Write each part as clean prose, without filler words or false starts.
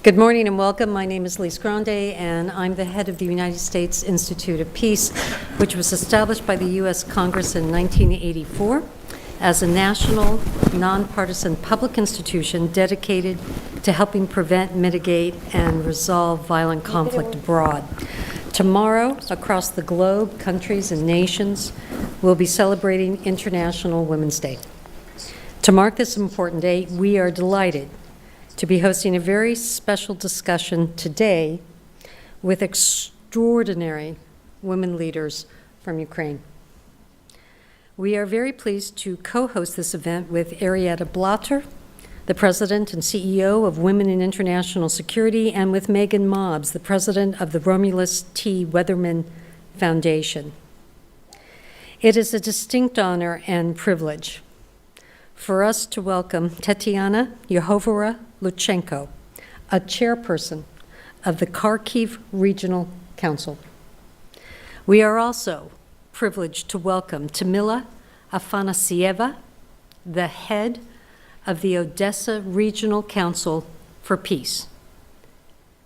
Good morning and welcome. My name is Lise Grande, and I'm the head of the United States Institute of Peace, which was established by the U.S. Congress in 1984 as a national, nonpartisan public institution dedicated to helping prevent, mitigate, and resolve violent conflict abroad. Tomorrow, across the globe, countries and nations will be celebrating International Women's Day. To mark this important day, we are delighted to be hosting a very special discussion today with extraordinary women leaders from Ukraine. We are very pleased to co-host this event with Ariela Blätter, the President and CEO of Women in International Security, and with Meaghan Mobbs, the President of the Romulus T. Weatherman Foundation. It is a distinct honor and privilege for us to welcome Tatiana Yehovara-Luchenko, a chairperson of the Kharkiv Regional Council. We are also privileged to welcome Tamila Afanasieva, the head of the Odessa Regional Council for Peace.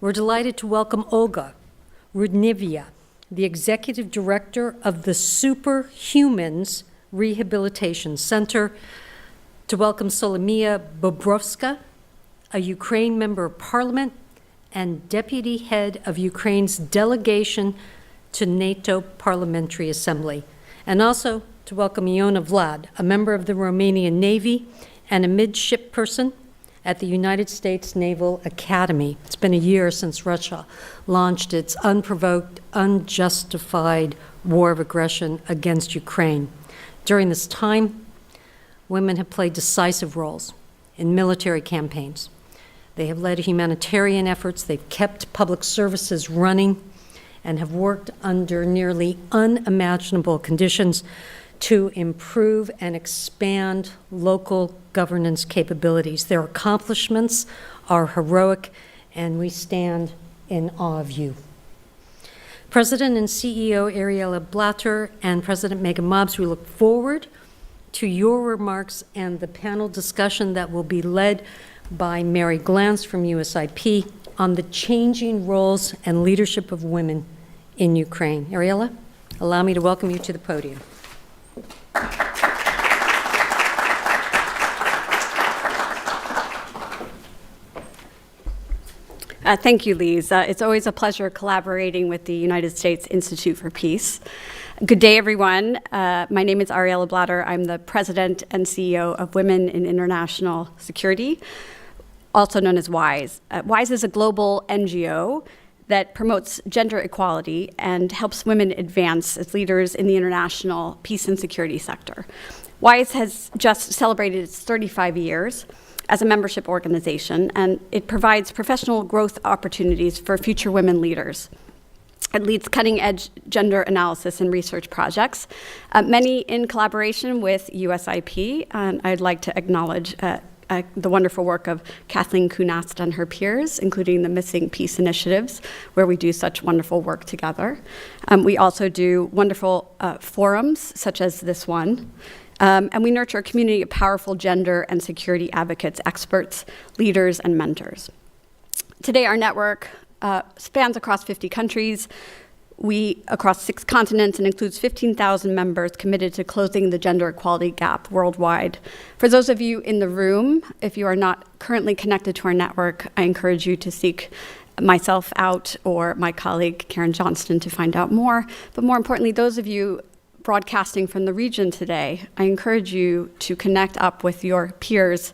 We're delighted to welcome Olga Rudnivia, the executive director of the Superhumans Rehabilitation Center, to welcome Solomia Bobrovska, a Ukraine member of parliament and deputy head of Ukraine's delegation to NATO Parliamentary Assembly, and also to welcome Iona Vlad, a member of the Romanian Navy and a midshipperson at the United States Naval Academy. It's been a year since Russia launched its unprovoked, unjustified war of aggression against Ukraine. During this time, women have played decisive roles in military campaigns. They have led humanitarian efforts, they've kept public services running, and have worked under nearly unimaginable conditions to improve and expand local governance capabilities. Their accomplishments are heroic, and we stand in awe of you. President and CEO Ariela Blätter and President Meaghan Mobbs, we look forward to your remarks and the panel discussion that will be led by Mary Glantz from USIP on the changing roles and leadership of women in Ukraine. Ariela, allow me to welcome you to the podium. Thank you, Lise. It's always a pleasure collaborating with the United States Institute for Peace. Good day, everyone. My name is Ariela Blätter. I'm the President and CEO of Women in International Security, also known as WISE. WISE is a global NGO that promotes gender equality and helps women advance as leaders in the international peace and security sector. WISE has just celebrated its 35 years as a membership organization, and it provides professional growth opportunities for future women leaders. It leads cutting-edge gender analysis and research projects, many in collaboration with USIP, and I'd like to acknowledge the wonderful work of Kathleen Kunast and her peers, including the Missing Peace Initiatives, where we do such wonderful work together. We also do wonderful forums, such as this one, and we nurture a community of powerful gender and security advocates, experts, leaders, and mentors. Today, our network spans across 50 countries, across 6 continents, and includes 15,000 members committed to closing the gender equality gap worldwide. For those of you in the room, if you are not currently connected to our network, I encourage you to seek myself out or my colleague, Karen Johnston, to find out more. But more importantly, those of you broadcasting from the region today, I encourage you to connect up with your peers,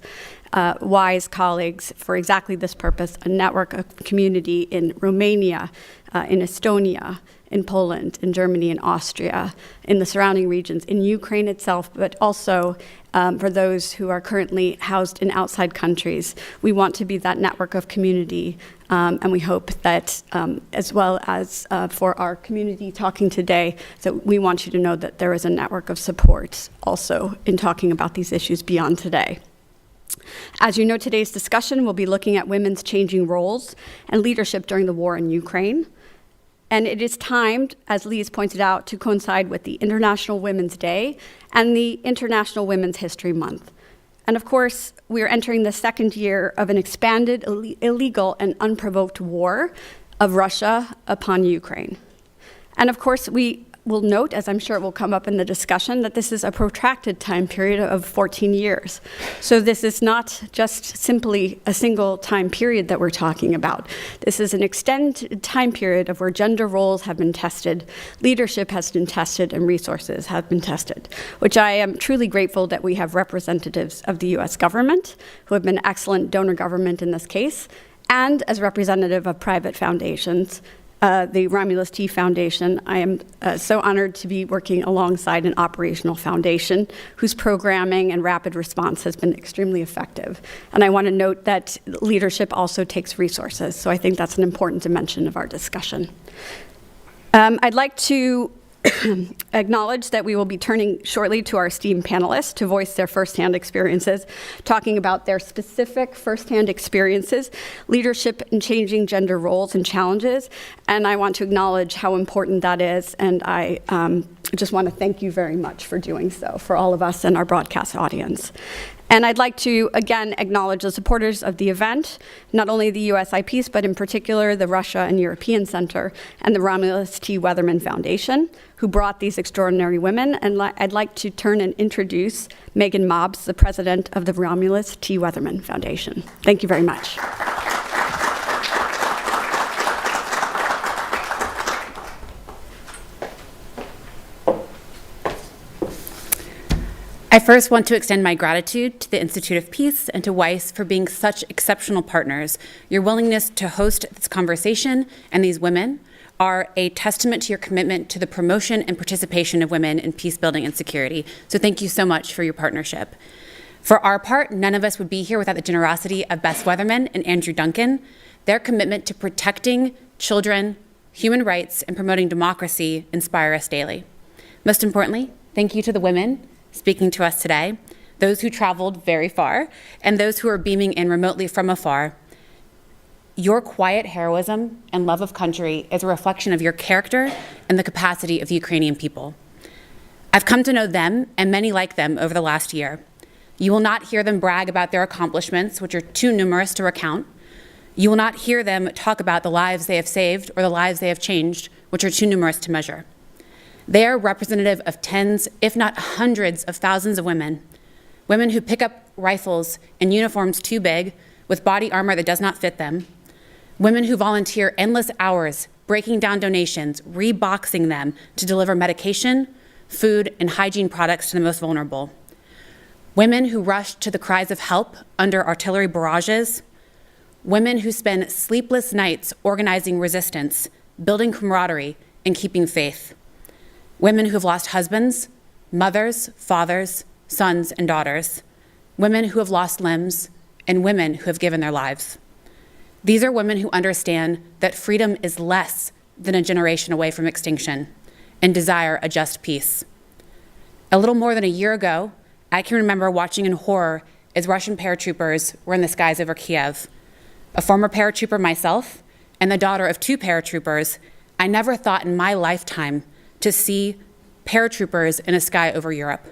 WISE colleagues, for exactly this purpose, a network of community in Romania, in Estonia, in Poland, in Germany, in Austria, in the surrounding regions, in Ukraine itself, but also for those who are currently housed in outside countries. We want to be that network of community, and we hope that, as well as for our community talking today, that we want you to know that there is a network of support also in talking about these issues beyond today. As you know, today's discussion will be looking at women's changing roles and leadership during the war in Ukraine. And it is timed, as Lise pointed out, to coincide with the International Women's Day and the International Women's History Month. And of course, we are entering the second year of an expanded, illegal, and unprovoked war of Russia upon Ukraine. And of course, we will note, as I'm sure it will come up in the discussion, that this is a protracted time period of 14 years. So this is not just simply a single time period that we're talking about. This is an extended time period of where gender roles have been tested, leadership has been tested, and resources have been tested, which I am truly grateful that we have representatives of the US government who have been excellent donor government in this case, and as representative of private foundations, the Romulus T Foundation. I am so honored to be working alongside an operational foundation whose programming and rapid response has been extremely effective. And I want to note that leadership also takes resources, so I think that's an important dimension of our discussion. I'd like to acknowledge that we will be turning shortly to our esteemed panelists to voice their firsthand experiences, talking about their specific firsthand experiences, leadership in changing gender roles and challenges, and I want to acknowledge how important that is, and I just want to thank you very much for doing so, for all of us and our broadcast audience. And I'd like to, again, acknowledge the supporters of the event, not only the USIP, but in particular the Russia and European Center and the Romulus T. Weatherman Foundation, who brought these extraordinary women. And I'd like to turn and introduce Meaghan Mobbs, the president of the Romulus T. Weatherman Foundation. Thank you very much. I first want to extend my gratitude to the Institute of Peace and to WISE for being such exceptional partners. Your willingness to host this conversation and these women are a testament to your commitment to the promotion and participation of women in peace building and security. So thank you so much for your partnership. For our part, none of us would be here without the generosity of Bess Weatherman and Andrew Duncan. Their commitment to protecting children, human rights, and promoting democracy inspire us daily. Most importantly, thank you to the women speaking to us today, those who traveled very far, and those who are beaming in remotely from afar. Your quiet heroism and love of country is a reflection of your character and the capacity of the Ukrainian people. I've come to know them and many like them over the last year. You will not hear them brag about their accomplishments, which are too numerous to recount. You will not hear them talk about the lives they have saved or the lives they have changed, which are too numerous to measure. They are representative of tens, if not hundreds of thousands of women who pick up rifles in uniforms too big with body armor that does not fit them, women who volunteer endless hours breaking down donations, reboxing them to deliver medication, food, and hygiene products to the most vulnerable, women who rush to the cries of help under artillery barrages, women who spend sleepless nights organizing resistance, building camaraderie, and keeping faith, women who have lost husbands, mothers, fathers, sons, and daughters, women who have lost limbs, and women who have given their lives. These are women who understand that freedom is less than a generation away from extinction and desire a just peace. A little more than a year ago, I can remember watching in horror as Russian paratroopers were in the skies over Kiev. A former paratrooper myself and the daughter of 2 paratroopers, I never thought in my lifetime to see paratroopers in a sky over Europe.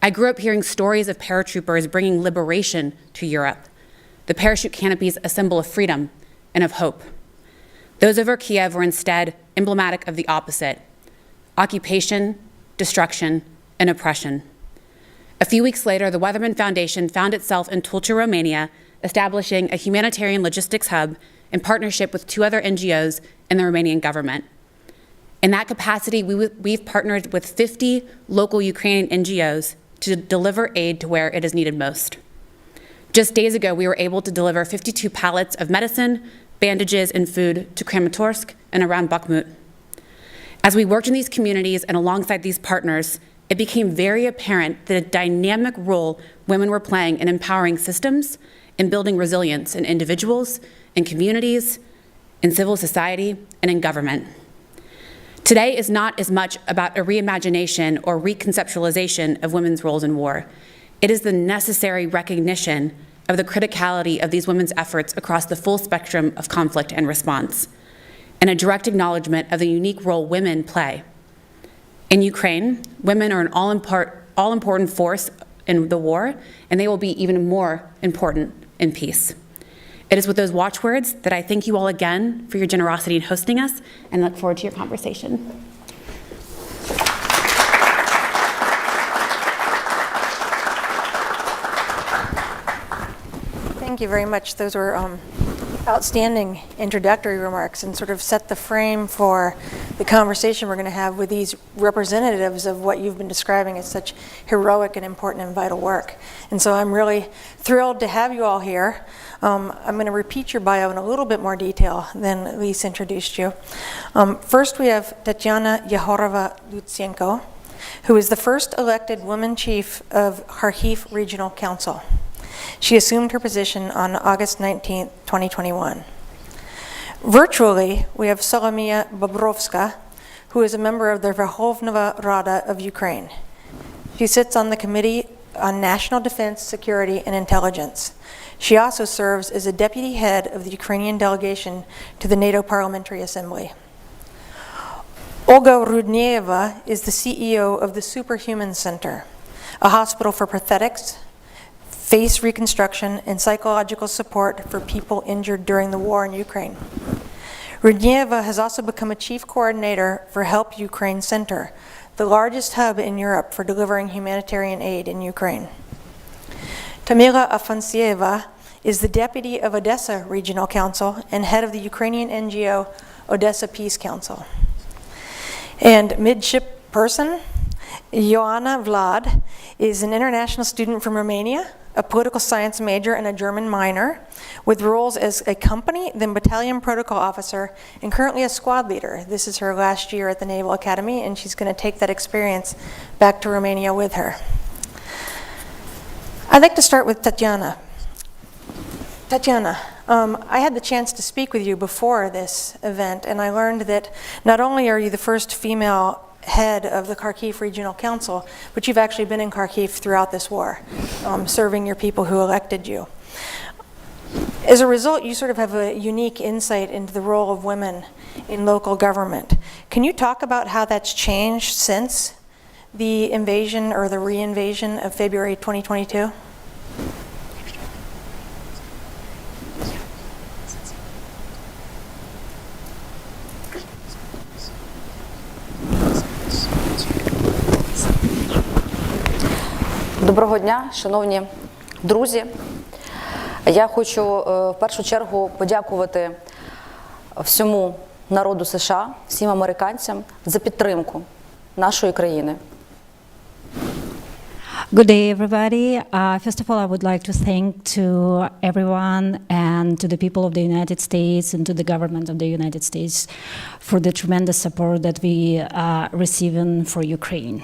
I grew up hearing stories of paratroopers bringing liberation to Europe. The parachute canopy is a symbol of freedom and of hope. Those over Kiev were instead emblematic of the opposite: occupation, destruction, and oppression. A few weeks later, the Weatherman Foundation found itself in Tulcea, Romania, establishing a humanitarian logistics hub in partnership with 2 other NGOs and the Romanian government. In that capacity, we've partnered with 50 local Ukrainian NGOs to deliver aid to where it is needed most. Just days ago, we were able to deliver 52 pallets of medicine, bandages, and food to Kramatorsk and around Bakhmut. As we worked in these communities and alongside these partners, it became very apparent the dynamic role women were playing in empowering systems and building resilience in individuals, in communities, in civil society, and in government. Today is not as much about a reimagination or reconceptualization of women's roles in war. It is the necessary recognition of the criticality of these women's efforts across the full spectrum of conflict and response, and a direct acknowledgement of the unique role women play. In Ukraine, women are an all-important force in the war, and they will be even more important in peace. It is with those watchwords that I thank you all again for your generosity in hosting us, and look forward to your conversation. Thank you very much. Those were outstanding introductory remarks and sort of set the frame for the conversation we're going to have with these representatives of what you've been describing as such heroic and important and vital work. And so I'm really thrilled to have you all here. I'm going to repeat your bio in a little bit more detail than Lise introduced you. First, we have Tatiana Yahorova-Lutsenko, who is the first elected woman chief of Kharkiv Regional Council. She assumed her position on August 19, 2021. Virtually, we have Solomia Bobrovska, who is a member of the Verkhovna Rada of Ukraine. She sits on the Committee on National Defense, Security, and Intelligence. She also serves as a deputy head of the Ukrainian delegation to the NATO Parliamentary Assembly. Olga Rudneeva is the CEO of the Superhuman Center, a hospital for prosthetics, face reconstruction, and psychological support for people injured during the war in Ukraine. Rudneeva has also become a chief coordinator for Help Ukraine Center, the largest hub in Europe for delivering humanitarian aid in Ukraine. Tamila Afansieva is the deputy of Odessa Regional Council and head of the Ukrainian NGO Odessa Peace Council. And midship person, Ioana Vlad, is an international student from Romania, a political science major and a German minor, with roles as a company, then battalion protocol officer, and currently a squad leader. This is her last year at the Naval Academy, and she's going to take that experience back to Romania with her. I'd like to start with Tatiana. Tatiana, I had the chance to speak with you before this event, and I learned that not only are you the first female head of the Kharkiv Regional Council, but you've actually been in Kharkiv throughout this war, serving your people who elected you. As a result, you sort of have a unique insight into the role of women in local government. Can you talk about how that's changed since the invasion or the re-invasion of February 2022? Доброго дня, шановні друзі. Я хочу в першу чергу подякувати всьому народу США, всім американцям за підтримку нашої країни. Good day, everybody. First of all, I would like to thank to everyone and to the people of the United States and to the government of the United States for the tremendous support that we are receiving for Ukraine.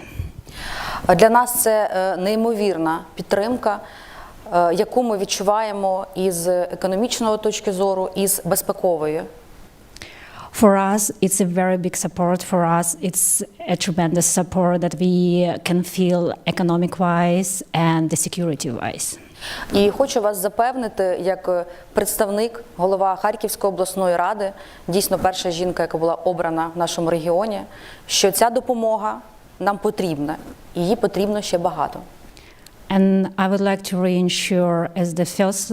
Для нас це неймовірна підтримка, яку ми відчуваємо із економічної точки зору, із безпекової. For us, it's a very big support. For us, it's a tremendous support that we can feel economic-wise and the security-wise. І хочу вас запевнити, як представник, голова Харківської обласної ради, дійсно перша жінка, яка була обрана в нашому регіоні, що ця допомога нам потрібна, і її потрібно ще багато. And I would like to reassure, as the first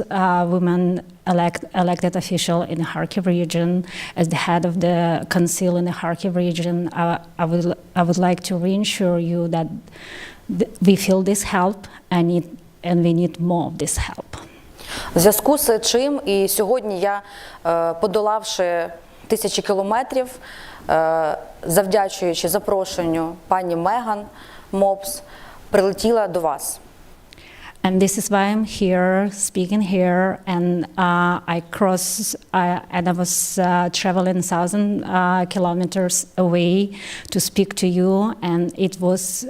woman elected official in the Kharkiv region, as the head of the council in the Kharkiv region, I would like to reassure you that we feel this help and we need more of this help. В зв'язку з чим і сьогодні я, подолавши тисячі кілометрів, завдячуючи запрошенню пані Meaghan Mobbs, прилетіла до вас. And this is why I'm here, speaking here, and I was traveling 1,000 kilometers away to speak to you, and it was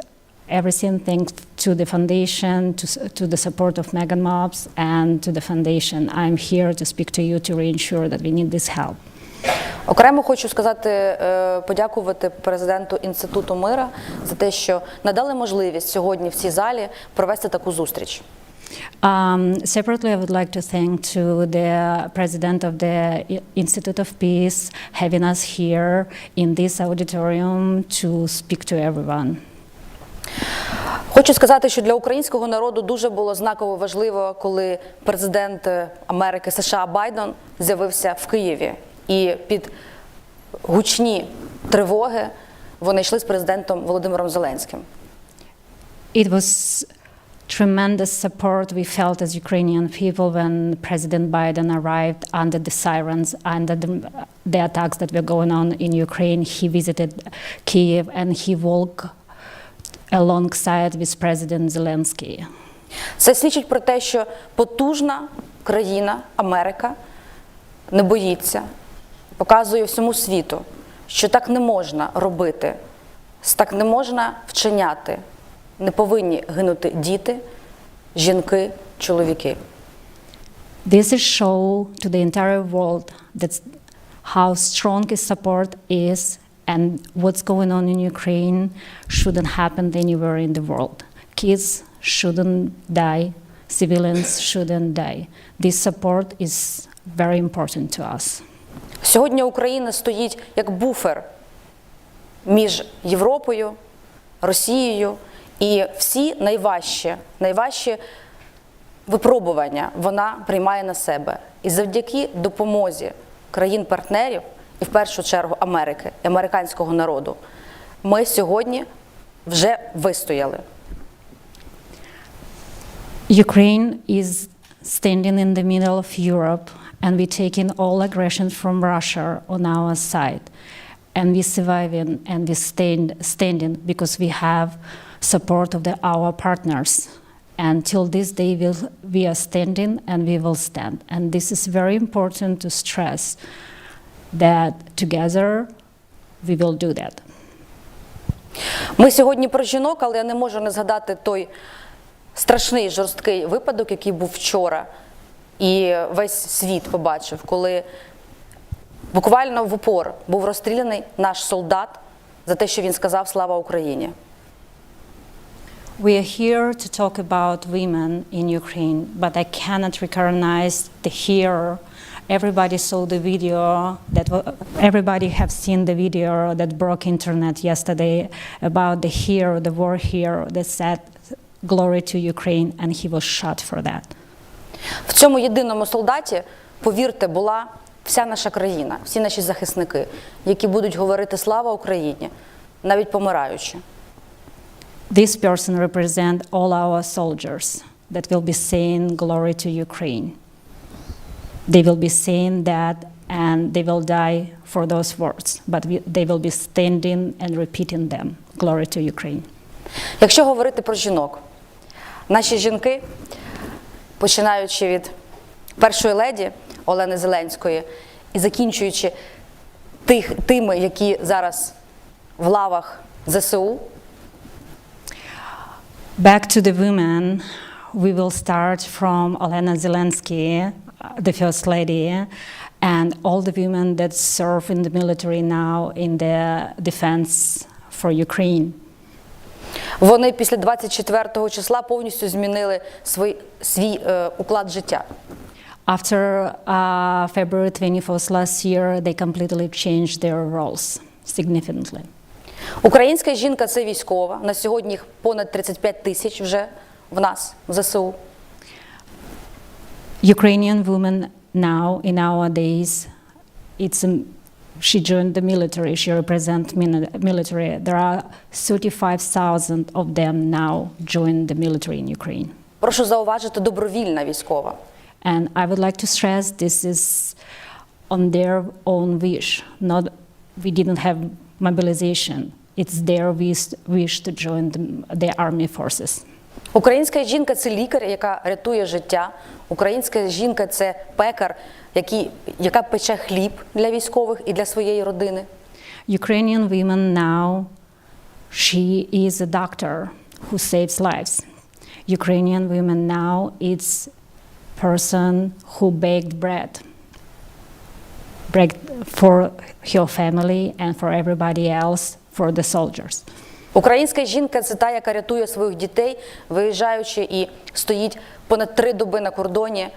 everything thanks to the foundation, to the support of Meaghan Mobbs, and to the foundation. I'm here to speak to you to reassure that we need this help. Окремо хочу сказати, подякувати президенту Інституту мира за те, що надали можливість сьогодні в цій залі провести таку зустріч. Separately, I would like to thank to the president of the Institute of Peace having us here in this auditorium to speak to everyone. Хочу сказати, що для українського народу дуже було знаково важливо, коли президент Америки США Байден з'явився в Києві. І під гучні тривоги вони йшли з президентом Володимиром Зеленським. It was tremendous support we felt as Ukrainian people when President Biden arrived under the sirens, under the attacks that were going on in Ukraine. He visited Kyiv and he walked alongside with President Zelensky. Це свідчить про те, що потужна країна Америка не боїться, показує всьому світу, що так не можна робити, так не можна вчиняти. Не повинні гинути діти, жінки, чоловіки. This is show to the entire world that's how strong his support is and what's going on in Ukraine shouldn't happen anywhere in the world. Kids shouldn't die, civilians shouldn't die. This support is very important to us. Сьогодні Україна стоїть як буфер між Європою, Росією, і всі найважчі випробування вона приймає на себе. І завдяки допомозі країн-партнерів, і в першу чергу Америки, і американського народу, ми сьогодні вже вистояли. Ukraine is standing in the middle of Europe and we're taking all aggression from Russia on our side. And we're surviving and we're standing because we have support of our partners. Until this day, we are standing and we will stand. And this is very important to stress that together we will do that. Ми сьогодні про жінок, але я не можу не згадати той страшний, жорсткий випадок, який був вчора, і весь світ побачив, коли буквально в упор був розстріляний наш солдат за те, що він сказав «Слава Україні». We are here to talk about women in Ukraine, but I cannot recognize the hero. Everybody saw the video, everybody have seen the video that broke internet yesterday about the hero, the war hero that said glory to Ukraine, and he was shot for that. В цьому єдиному солдаті, повірте, була вся наша країна, всі наші захисники, які будуть говорити «Слава Україні», навіть помираючи. This person represents all our soldiers that will be saying glory to Ukraine. They will be saying that and they will die for those words, but they will be standing and repeating them. Glory to Ukraine. Якщо говорити про жінок, наші жінки, починаючи від першої леді Олени Зеленської і закінчуючи тими, які зараз в лавах ЗСУ, Back to the women, we will start from Olena Zelensky, the First Lady, and all the women that serve in the military now in the defense for Ukraine. Вони після 24 числа повністю змінили свій уклад життя. After February 21st last year, they completely changed their roles significantly. Українська жінка – це військова. На сьогодні їх понад 35 тисяч вже в нас, в ЗСУ. Ukrainian women now, in our days, she joined the military, she represents military. There are 35,000 of them now joined the military in Ukraine. Прошу зауважити, добровільна військова. And I would like to stress this is on their own wish. We didn't have mobilization. It's their wish to join the army forces. Українська жінка – це лікар, яка рятує життя. Українська жінка – це пекар, яка пече хліб для військових і для своєї родини. Ukrainian women now, she is a doctor who saves lives. Ukrainian women now, it's person who baked bread for her family and for everybody else, for the soldiers. Українська жінка – це та, яка рятує своїх дітей, виїжджаючи і стоїть понад 3 доби на кордоні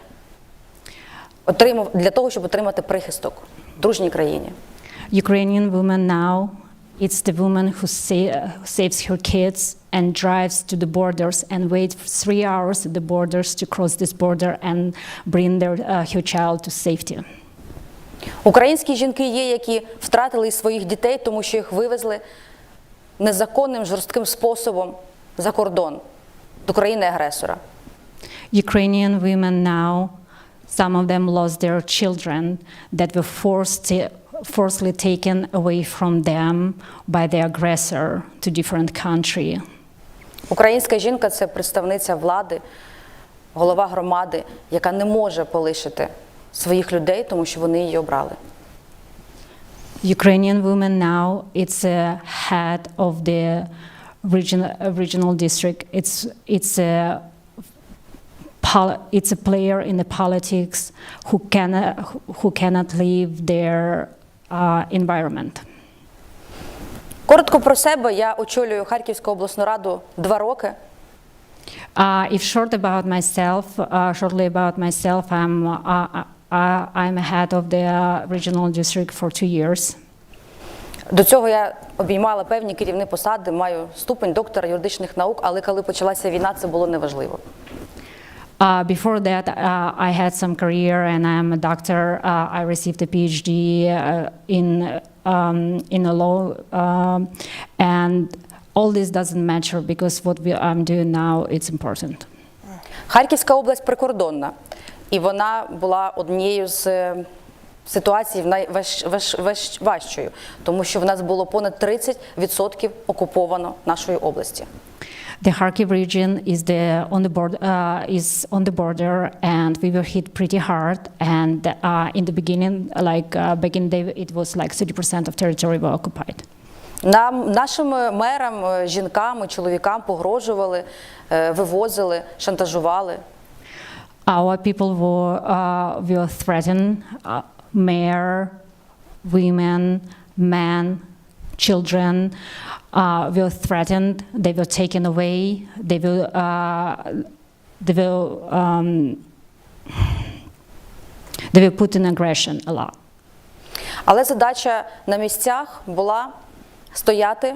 для того, щоб отримати прихисток в дружній країні. Ukrainian women now It's the woman who saves her kids and drives to the borders and waits 3 hours at the borders to cross this border and bring her child to safety. Українські жінки є, які втратили своїх дітей, тому що їх вивезли незаконним, жорстким способом за кордон до країни-агресора. Ukrainian women now, some of them lost their children that were forcibly taken away from them by the aggressor to different country. Українська жінка – це представниця влади, голова громади, яка не може полишити своїх людей, тому що вони її обрали. Ukrainian women now, it's a head of the regional district. It's a player in the politics who cannot leave their environment. Коротко про себе. Я очолюю Харківську обласну раду 2 роки. If shortly about myself, I'm a head of the regional district for 2 years. До цього я обіймала певні керівні посади, маю ступень доктора юридичних наук, але коли почалася війна, це було неважливо. Before that, I had some career and I'm a doctor. I received a PhD in a law, and all this doesn't matter because what I'm doing now, it's important. Харківська область прикордонна, і вона була однією з ситуацій найважчою, тому що в нас було понад 30% окуповано нашої області. The Kharkiv region is on the border, and we were hit pretty hard. And in the beginning, back in the day, it was like 30% of territory were occupied. Нашим мерам, жінкам і чоловікам погрожували, вивозили, шантажували. Our people were threatened. Mayor, women, men, children were threatened. They were taken away. They were put in aggression a lot. Але задача на місцях була стояти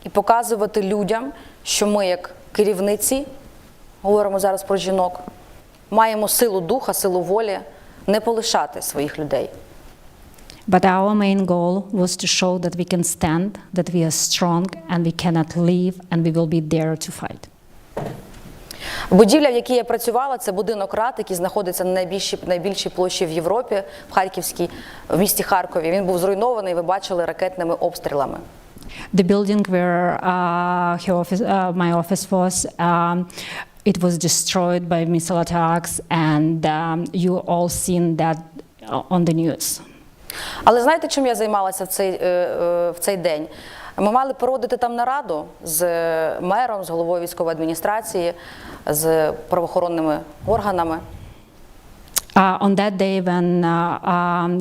і показувати людям, що ми, як керівниці, говоримо зараз про жінок, маємо силу духа, силу волі не полишати своїх людей. But our main goal was to show that we can stand, that we are strong, and we cannot leave, and we will be there to fight. Будівля, в якій я працювала, це будинок Рад, який знаходиться на найбільшій площі в Європі, в місті Харкові. Він був зруйнований, ви бачили, ракетними обстрілами. The building where my office was, it was destroyed by missile attacks, and you all seen that on the news. Але знаєте, чим я займалася в цей день? Ми мали проводити там нараду з мером, з головою військової адміністрації, з правоохоронними органами. On that day when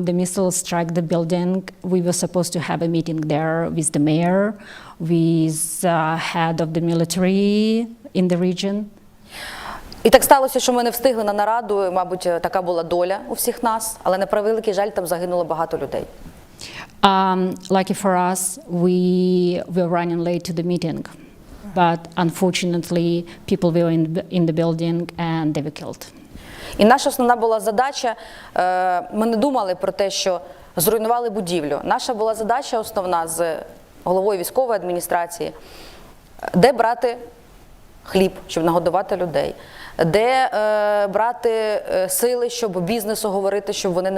the missile struck the building, we were supposed to have a meeting there with the mayor, with head of the military in the region. І так сталося, що ми не встигли на нараду, мабуть, така була доля у всіх нас, але на превеликий жаль, там загинуло багато людей. Lucky for us, we were running late to the meeting, but unfortunately, people were in the building and they were killed. І наша основна була задача, ми не думали про те, що зруйнували будівлю. Наша була задача основна з головою військової адміністрації, де брати хліб, щоб нагодувати людей, де брати сили, щоб бізнесу говорити, щоб вони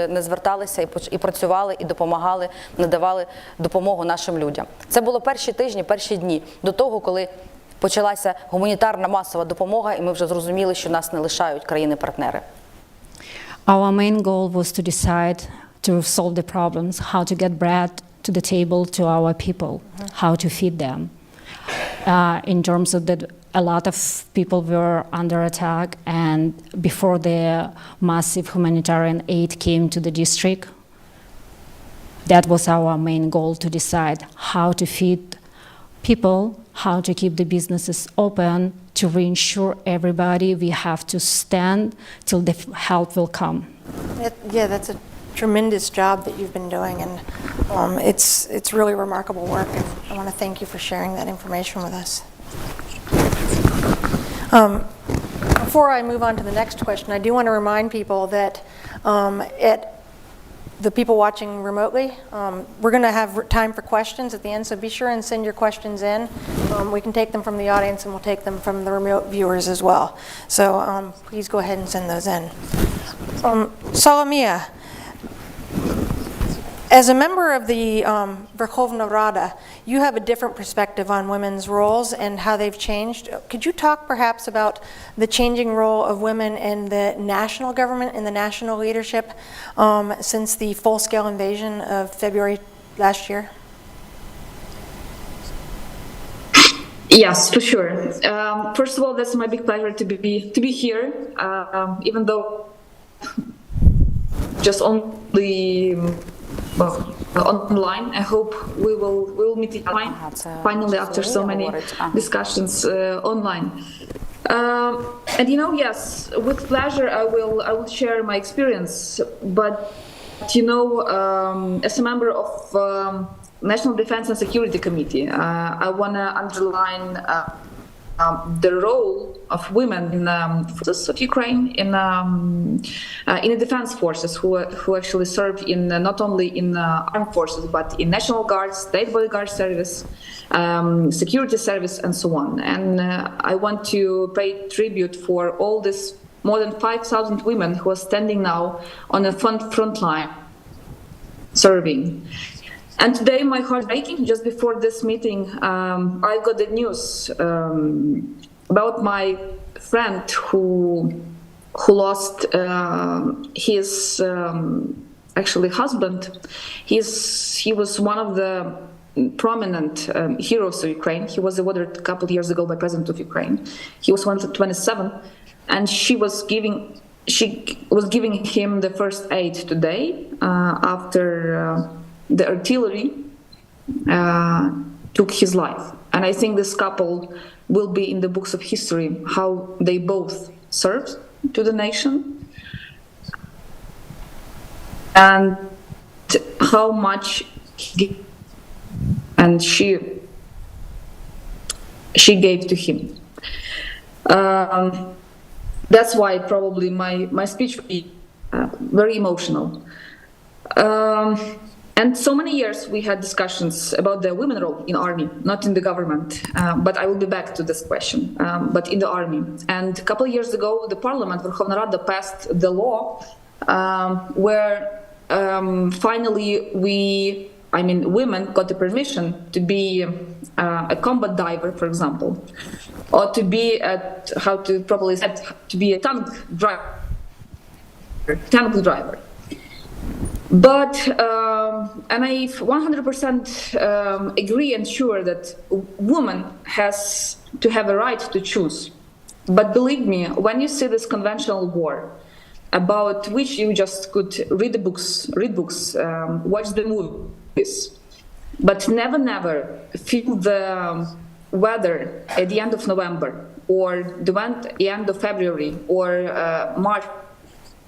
не зверталися і працювали, і допомагали, надавали допомогу нашим людям. Це було перші тижні, перші дні до того, коли почалася гуманітарна масова допомога, і ми вже зрозуміли, що нас не лишають країни-партнери. Our main goal was to decide to solve the problems, how to get bread to the table to our people, how to feed them. In terms of that, a lot of people were under attack, and before the massive humanitarian aid came to the district, that was our main goal, to decide how to feed people, how to keep the businesses open, to reassure everybody we have to stand till the help will come. Yeah, that's a tremendous job that you've been doing, and it's really remarkable work, and I want to thank you for sharing that information with us. Before I move on to the next question, I do want to remind people that the people watching remotely, we're going to have time for questions at the end, so be sure and send your questions in. We can take them from the audience and we'll take them from the remote viewers as well. So please go ahead and send those in. Solomia, as a member of the Verkhovna Rada, you have a different perspective on women's roles and how they've changed. Could you talk perhaps about the changing role of women in the national government, in the national leadership, since the full-scale invasion of February last year? Yes, for sure. First of all, that's my big pleasure to be here, even though just only online. I hope we will meet again finally after so many discussions online. And yes, with pleasure I will share my experience. But as a member of National Defense and Security Committee, I want to underline the role of women in of Ukraine in the defense forces who actually serve in not only in armed forces but in National Guard, State Bodyguard Service, security service, and so on. And I want to pay tribute for all this more than 5,000 women who are standing now on the front line serving. And today my heart is breaking. Just before this meeting, I got the news about my friend who lost his actually husband. He was one of the prominent heroes of Ukraine. He was awarded a couple of years ago by President of Ukraine. He was 127, and she was giving him the first aid today after the artillery took his life. And I think this couple will be in the books of history, how they both served to the nation and how much and she gave to him. That's why probably my speech will be very emotional. And so many years we had discussions about the women role in army, not in the government, but I will be back to this question, but in the army. And a couple of years ago, the parliament, Verkhovna Rada, passed the law where finally women got the permission to be a combat diver, for example, or to be to be a tank driver. But, and I 100% agree and sure that woman has to have a right to choose. But believe me, when you see this conventional war, about which you just could read books, watch the movies, but never feel the weather at the end of November, or the end of February, or March,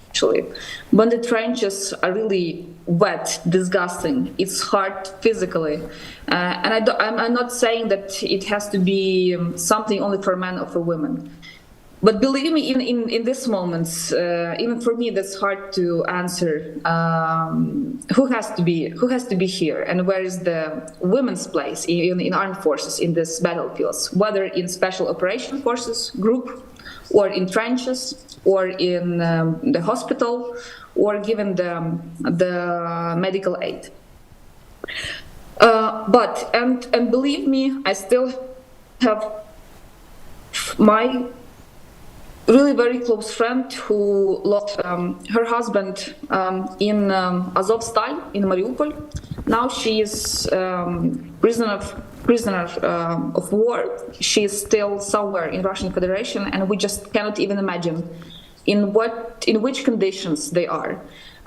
actually, when the trenches are really wet, disgusting, it's hard physically. And I'm not saying that it has to be something only for men or for women. But believe me, in these moments, even for me, that's hard to answer. Who has to be here, and where is the women's place in armed forces in these battlefields, whether in special operation forces group, or in trenches, or in the hospital, or given the medical aid. But believe me, I still have my really very close friend who lost her husband in Azovstal in Mariupol. Now she is prisoner of war. She is still somewhere in Russian Federation, and we just cannot even imagine in which conditions they are.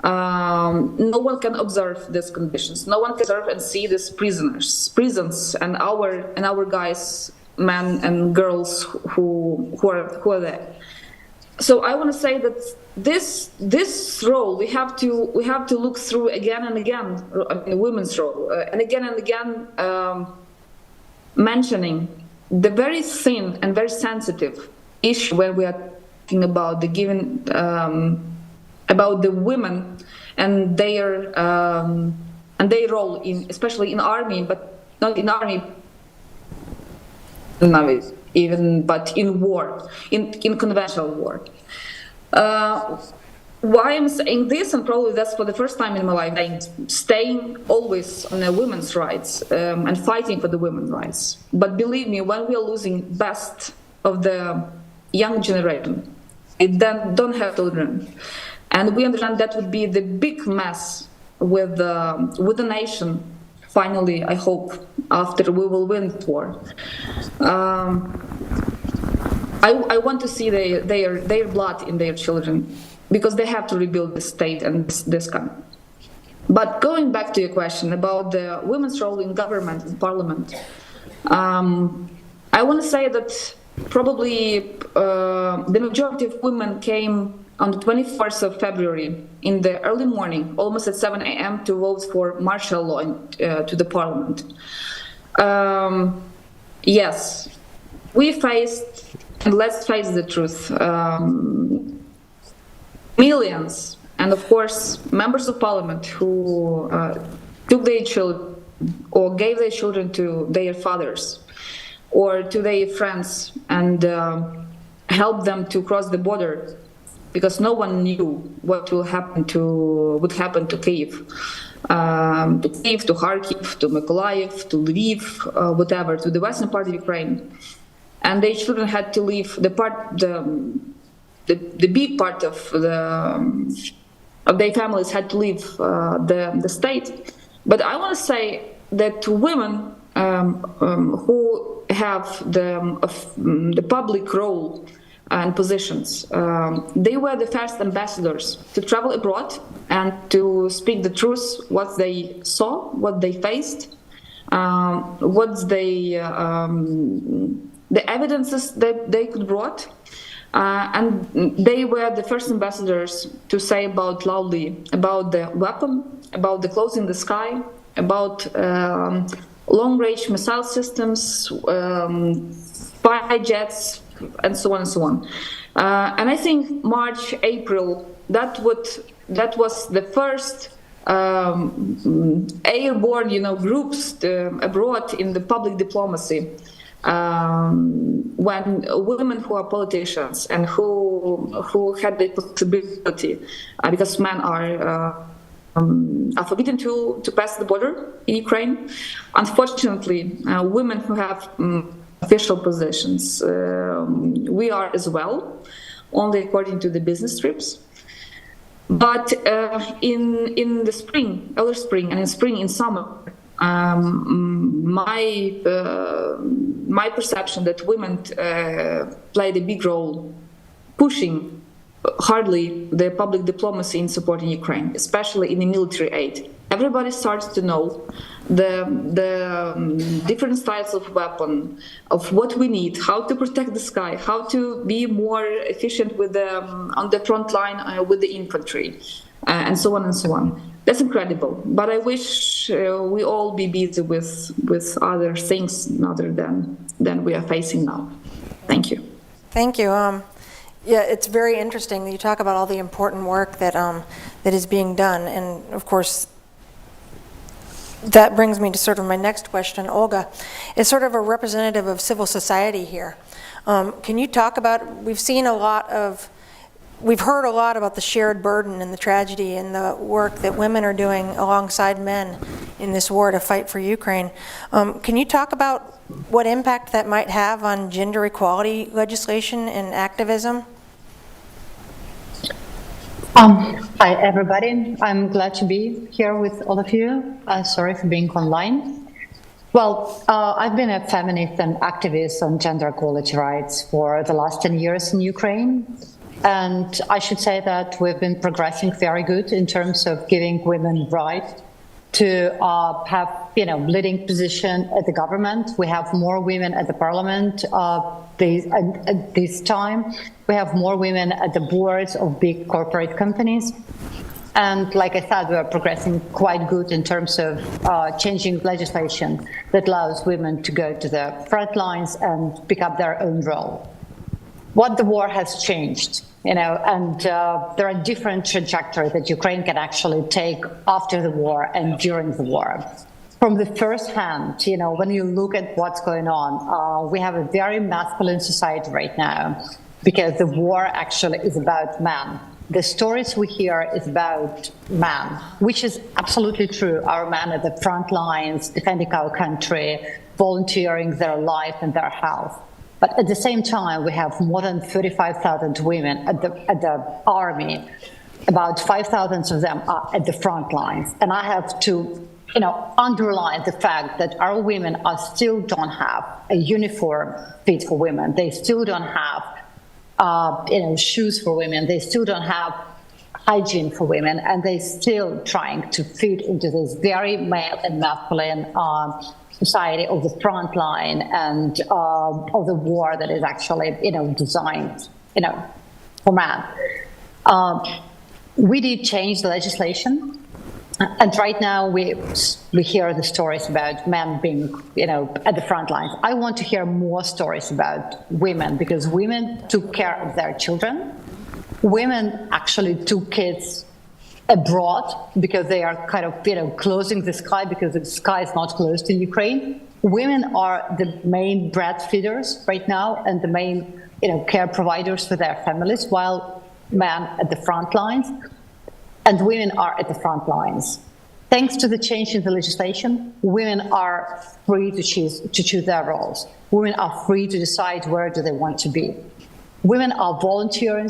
No one can observe these conditions. No one can observe and see these prisons, and our guys, men and girls who are there. So I want to say that this role we have to look through again and again, the women's role, and again, mentioning the very thin and very sensitive issue where we are talking about the given about the women and their role in, especially in army, but not in army even, but in war, in conventional war. Why I'm saying this, and probably that's for the first time in my life, I'm staying always on the women's rights and fighting for the women's rights. But believe me, when we are losing best of the young generation, it then don't have children, and we understand that would be the big mess with the nation. Finally, I hope after we will win the war. I want to see their blood in their children, because they have to rebuild the state and this country. But going back to your question about the women's role in government and parliament, I want to say that probably the majority of women came on the 21st of February in the early morning, almost at 7 a.m. to vote for martial law to the parliament. Yes, we faced, and let's face the truth, millions, and of course, members of parliament who took their children or gave their children to their fathers or to their friends and helped them to cross the border, because no one knew what would happen to Kyiv, to Kharkiv, to Mykolaiv, to Lviv, whatever, to the western part of Ukraine, and their children had to leave the big part of their families had to leave the state. But I want to say that women who have the public role and positions, they were the first ambassadors to travel abroad and to speak the truth, what they saw, what they faced, what's the evidences that they could brought. And they were the first ambassadors to say about loudly about the weapon, about the clothes in the sky, about long-range missile systems, spy jets, and so on and so on. And I think March, April, that was the first airborne, groups abroad in the public diplomacy. When women who are politicians and who had the possibility, because men are forbidden to pass the border in Ukraine. Unfortunately, women who have official positions, we are as well, only according to the business trips. But in the spring, early spring, and in spring, in summer, my perception that women played a big role pushing hardly the public diplomacy in supporting Ukraine, especially in the military aid. Everybody starts to know the different styles of weapon, of what we need, how to protect the sky, how to be more efficient with on the front line with the infantry, and so on and so on. That's incredible, but I wish we all be busy with other things other than we are facing now. Thank you. Thank you. Yeah, it's very interesting that you talk about all the important work that that is being done, and of course, that brings me to sort of my next question. Olga is sort of a representative of civil society here. Can you talk about? We've heard a lot about the shared burden and the tragedy and the work that women are doing alongside men in this war to fight for Ukraine. Can you talk about what impact that might have on gender equality legislation and activism? Hi, everybody. I'm glad to be here with all of you. Sorry for being online. Well, I've been a feminist and activist on gender equality rights for the last 10 years in Ukraine. And I should say that we've been progressing very good in terms of giving women rights to have, leading position at the government. We have more women at the parliament at this time. We have more women at the boards of big corporate companies. And like I said, we are progressing quite good in terms of changing legislation that allows women to go to the front lines and pick up their own role. What the war has changed, and there are different trajectories that Ukraine can actually take after the war and during the war. From the first hand, when you look at what's going on, we have a very masculine society right now because the war actually is about men. The stories we hear is about men, which is absolutely true. Our men at the front lines, defending our country, volunteering their life and their health. But at the same time, we have more than 35,000 women at the army. About 5,000 of them are at the front lines. And I have to, underline the fact that our women still don't have a uniform fit for women. They still don't have shoes for women. They still don't have hygiene for women, and they're still trying to fit into this very male and masculine society of the front line and of the war that is actually, designed, for men. We did change the legislation. And right now we hear the stories about men being, at the front lines. I want to hear more stories about women because women took care of their children. Women actually took kids abroad because they are kind of, closing the sky because the sky is not closed in Ukraine. Women are the main breastfeeders right now and the main, care providers for their families, while men at the front lines. And women are at the front lines. Thanks to the change in the legislation, women are free to choose their roles. Women are free to decide where do they want to be. Women are volunteering,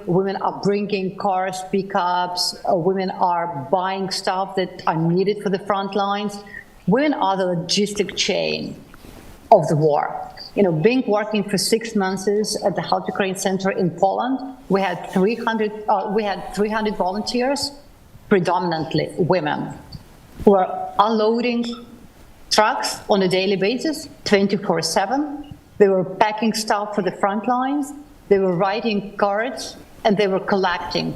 women are bringing cars, pickups, women are buying stuff that are needed for the front lines. Women are the logistic chain of the war. Being working for 6 months at the Help Ukraine Center in Poland, we had 300 volunteers, predominantly women, who were unloading trucks on a daily basis, 24/7. They were packing stuff for the front lines, they were writing cards, and they were collecting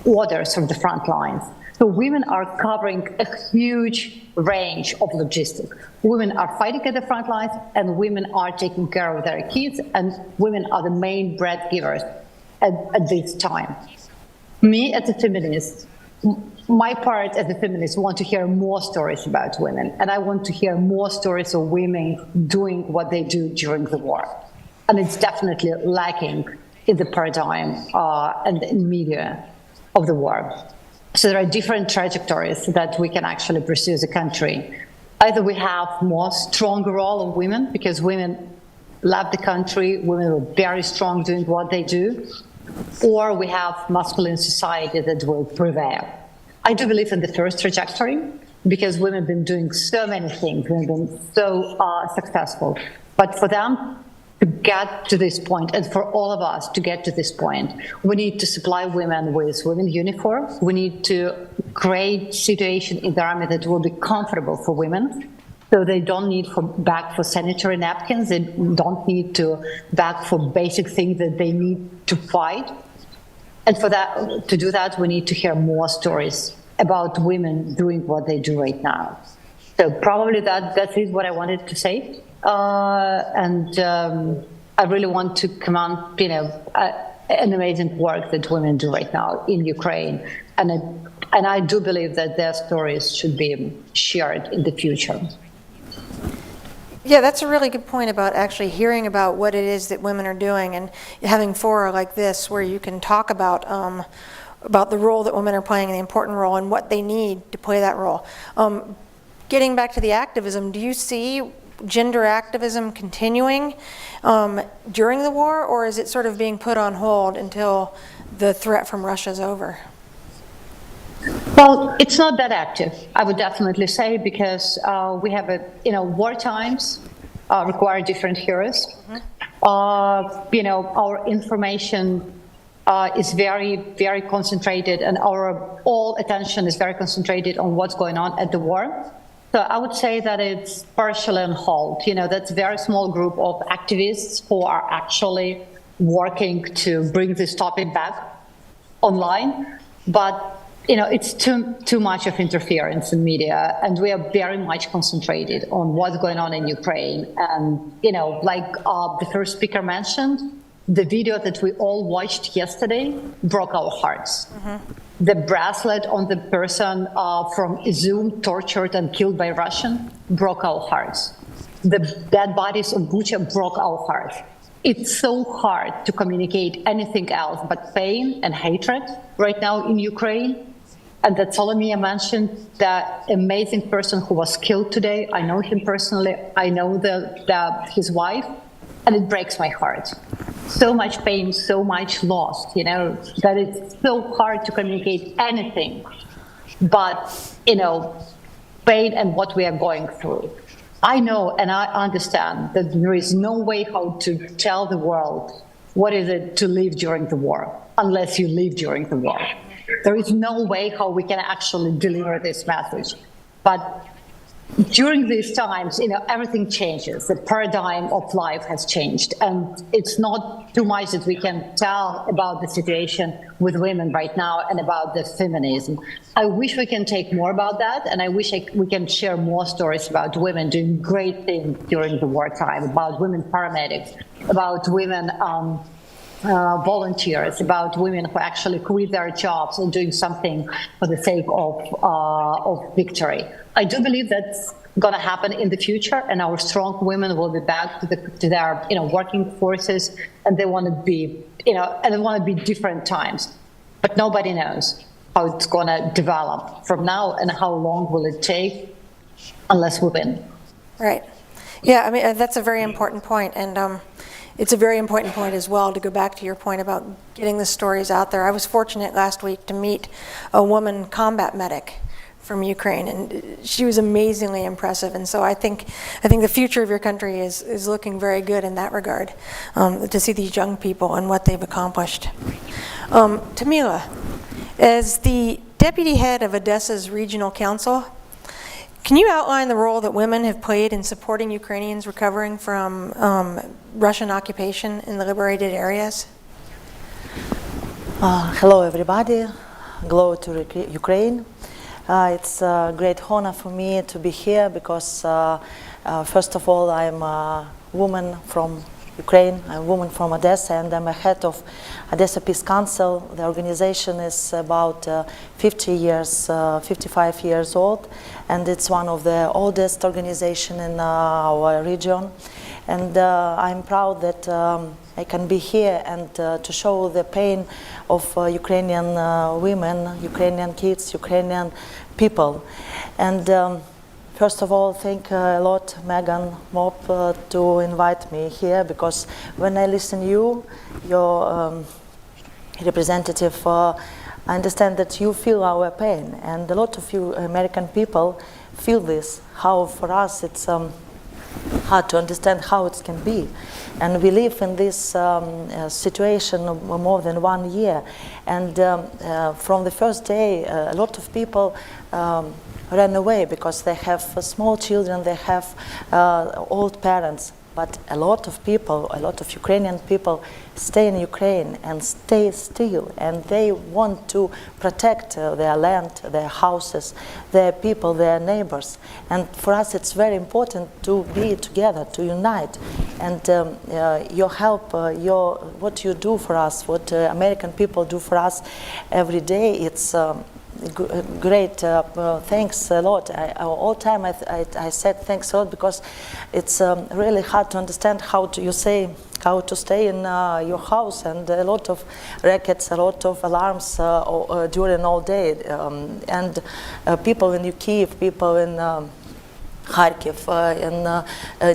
orders from the front lines. So women are covering a huge range of logistics. Women are fighting at the front lines, and women are taking care of their kids, and women are the main bread givers at this time. Me, as a feminist, my part as a feminist want to hear more stories about women, and I want to hear more stories of women doing what they do during the war. And it's definitely lacking in the paradigm and in media of the war. So there are different trajectories that we can actually pursue as a country. Either we have more stronger role of women, because women love the country, women are very strong doing what they do, or we have masculine society that will prevail. I do believe in the first trajectory, because women have been doing so many things, women have been so successful. But for them to get to this point, and for all of us to get to this point, we need to supply women with women's uniforms. We need to create situation in the army that will be comfortable for women, so they don't need to beg for sanitary napkins, they don't need to beg for basic things that they need to fight. And for that, to do that, we need to hear more stories about women doing what they do right now. So probably that is what I wanted to say. I really want to commend, an amazing work that women do right now in Ukraine. And I do believe that their stories should be shared in the future. Yeah, that's a really good point about actually hearing about what it is that women are doing and having fora like this where you can talk about the role that women are playing and the important role and what they need to play that role. Getting back to the activism, do you see gender activism continuing during the war, or is it sort of being put on hold until the threat from Russia is over? Well, it's not that active, I would definitely say, because we have war times require different heroes. Mm-hmm. Our information is very, very concentrated, and our all attention is very concentrated on what's going on at the war. So I would say that it's partially on hold. That's a very small group of activists who are actually working to bring this topic back online. But it's too much of interference in media, and we are very much concentrated on what's going on in Ukraine. And like the first speaker mentioned, the video that we all watched yesterday broke our hearts. The bracelet on the person from Izum, tortured and killed by Russian, broke our hearts. The dead bodies of Bucha broke our hearts. It's so hard to communicate anything else but pain and hatred right now in Ukraine. And that Solomia mentioned, that amazing person who was killed today. I know him personally. I know his wife, and it breaks my heart. So much pain, so much loss, that it's so hard to communicate anything but, pain and what we are going through. I know and I understand that there is no way how to tell the world what is it to live during the war, unless you live during the war. There is no way how we can actually deliver this message. But during these times, everything changes. The paradigm of life has changed. And it's not too much that we can tell about the situation with women right now and about the feminism. I wish we can take more about that. And I wish we can share more stories about women doing great things during the wartime, about women paramedics, about women volunteers, about women who actually quit their jobs and doing something for the sake of victory. I do believe that's going to happen in the future, and our strong women will be back to their working forces, and they want to be and they want to be different times. But nobody knows how it's going to develop from now, and how long will it take unless we win. Right. Yeah, I mean, that's a very important point. And it's a very important point as well, to go back to your point about getting the stories out there. I was fortunate last week to meet a woman combat medic from Ukraine, and she was amazingly impressive. And so I think the future of your country is looking very good in that regard, to see these young people and what they've accomplished. Tamila, as the deputy head of Odessa's regional council, can you outline the role that women have played in supporting Ukrainians recovering from Russian occupation in the liberated areas? Hello everybody, glory to Ukraine. It's a great honor for me to be here because first of all I'm a woman from Ukraine, I'm a woman from Odessa, and I'm a head of Odessa Peace Council. The organization is about 55 years old, and it's one of the oldest organizations in our region. And I'm proud that I can be here and to show the pain of Ukrainian women, Ukrainian kids, Ukrainian people. And first of all, thank a lot Meaghan Mobbs to invite me here, because when I listen to your representative, I understand that you feel our pain, and a lot of you American people feel this, how for us it's hard to understand how it can be. And we live in this situation more than 1 year, and from the first day a lot of people ran away because they have small children, they have old parents. But a lot of people, a lot of Ukrainian people stay in Ukraine and stay still, and they want to protect their land, their houses, their people, their neighbors. And for us it's very important to be together, to unite. And your help, what you do for us, what American people do for us every day, it's great. Thanks a lot. All time I said thanks a lot, because it's really hard to understand how to stay in your house, and a lot of rackets, a lot of alarms during all day, and people in Kyiv, people in Kharkiv, in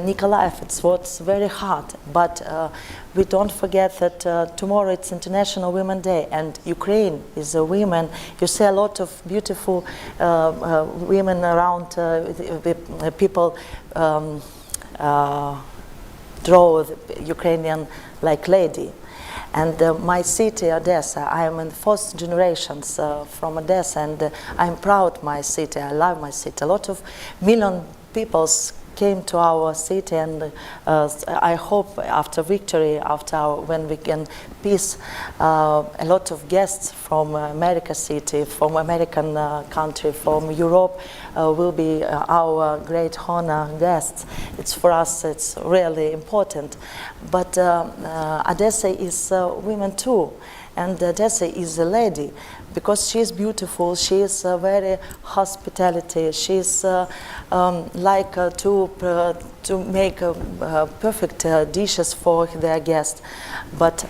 Nikolaev, it's what's very hard. But we don't forget that tomorrow it's International Women's Day, and Ukraine is a women. You see a lot of beautiful women around, people draw the Ukrainian like lady. And my city, Odessa, I am in the fourth generations from Odessa, and I'm proud of my city. I love my city. A lot of million people came to our city, and I hope after victory, when we can peace, a lot of guests from America city, from American country, from Europe will be our great honor guests. It's for us, it's really important. But Odessa is women too, and Odessa is a lady, because she is beautiful, she is very hospitality, she is like to make perfect dishes for their guests. But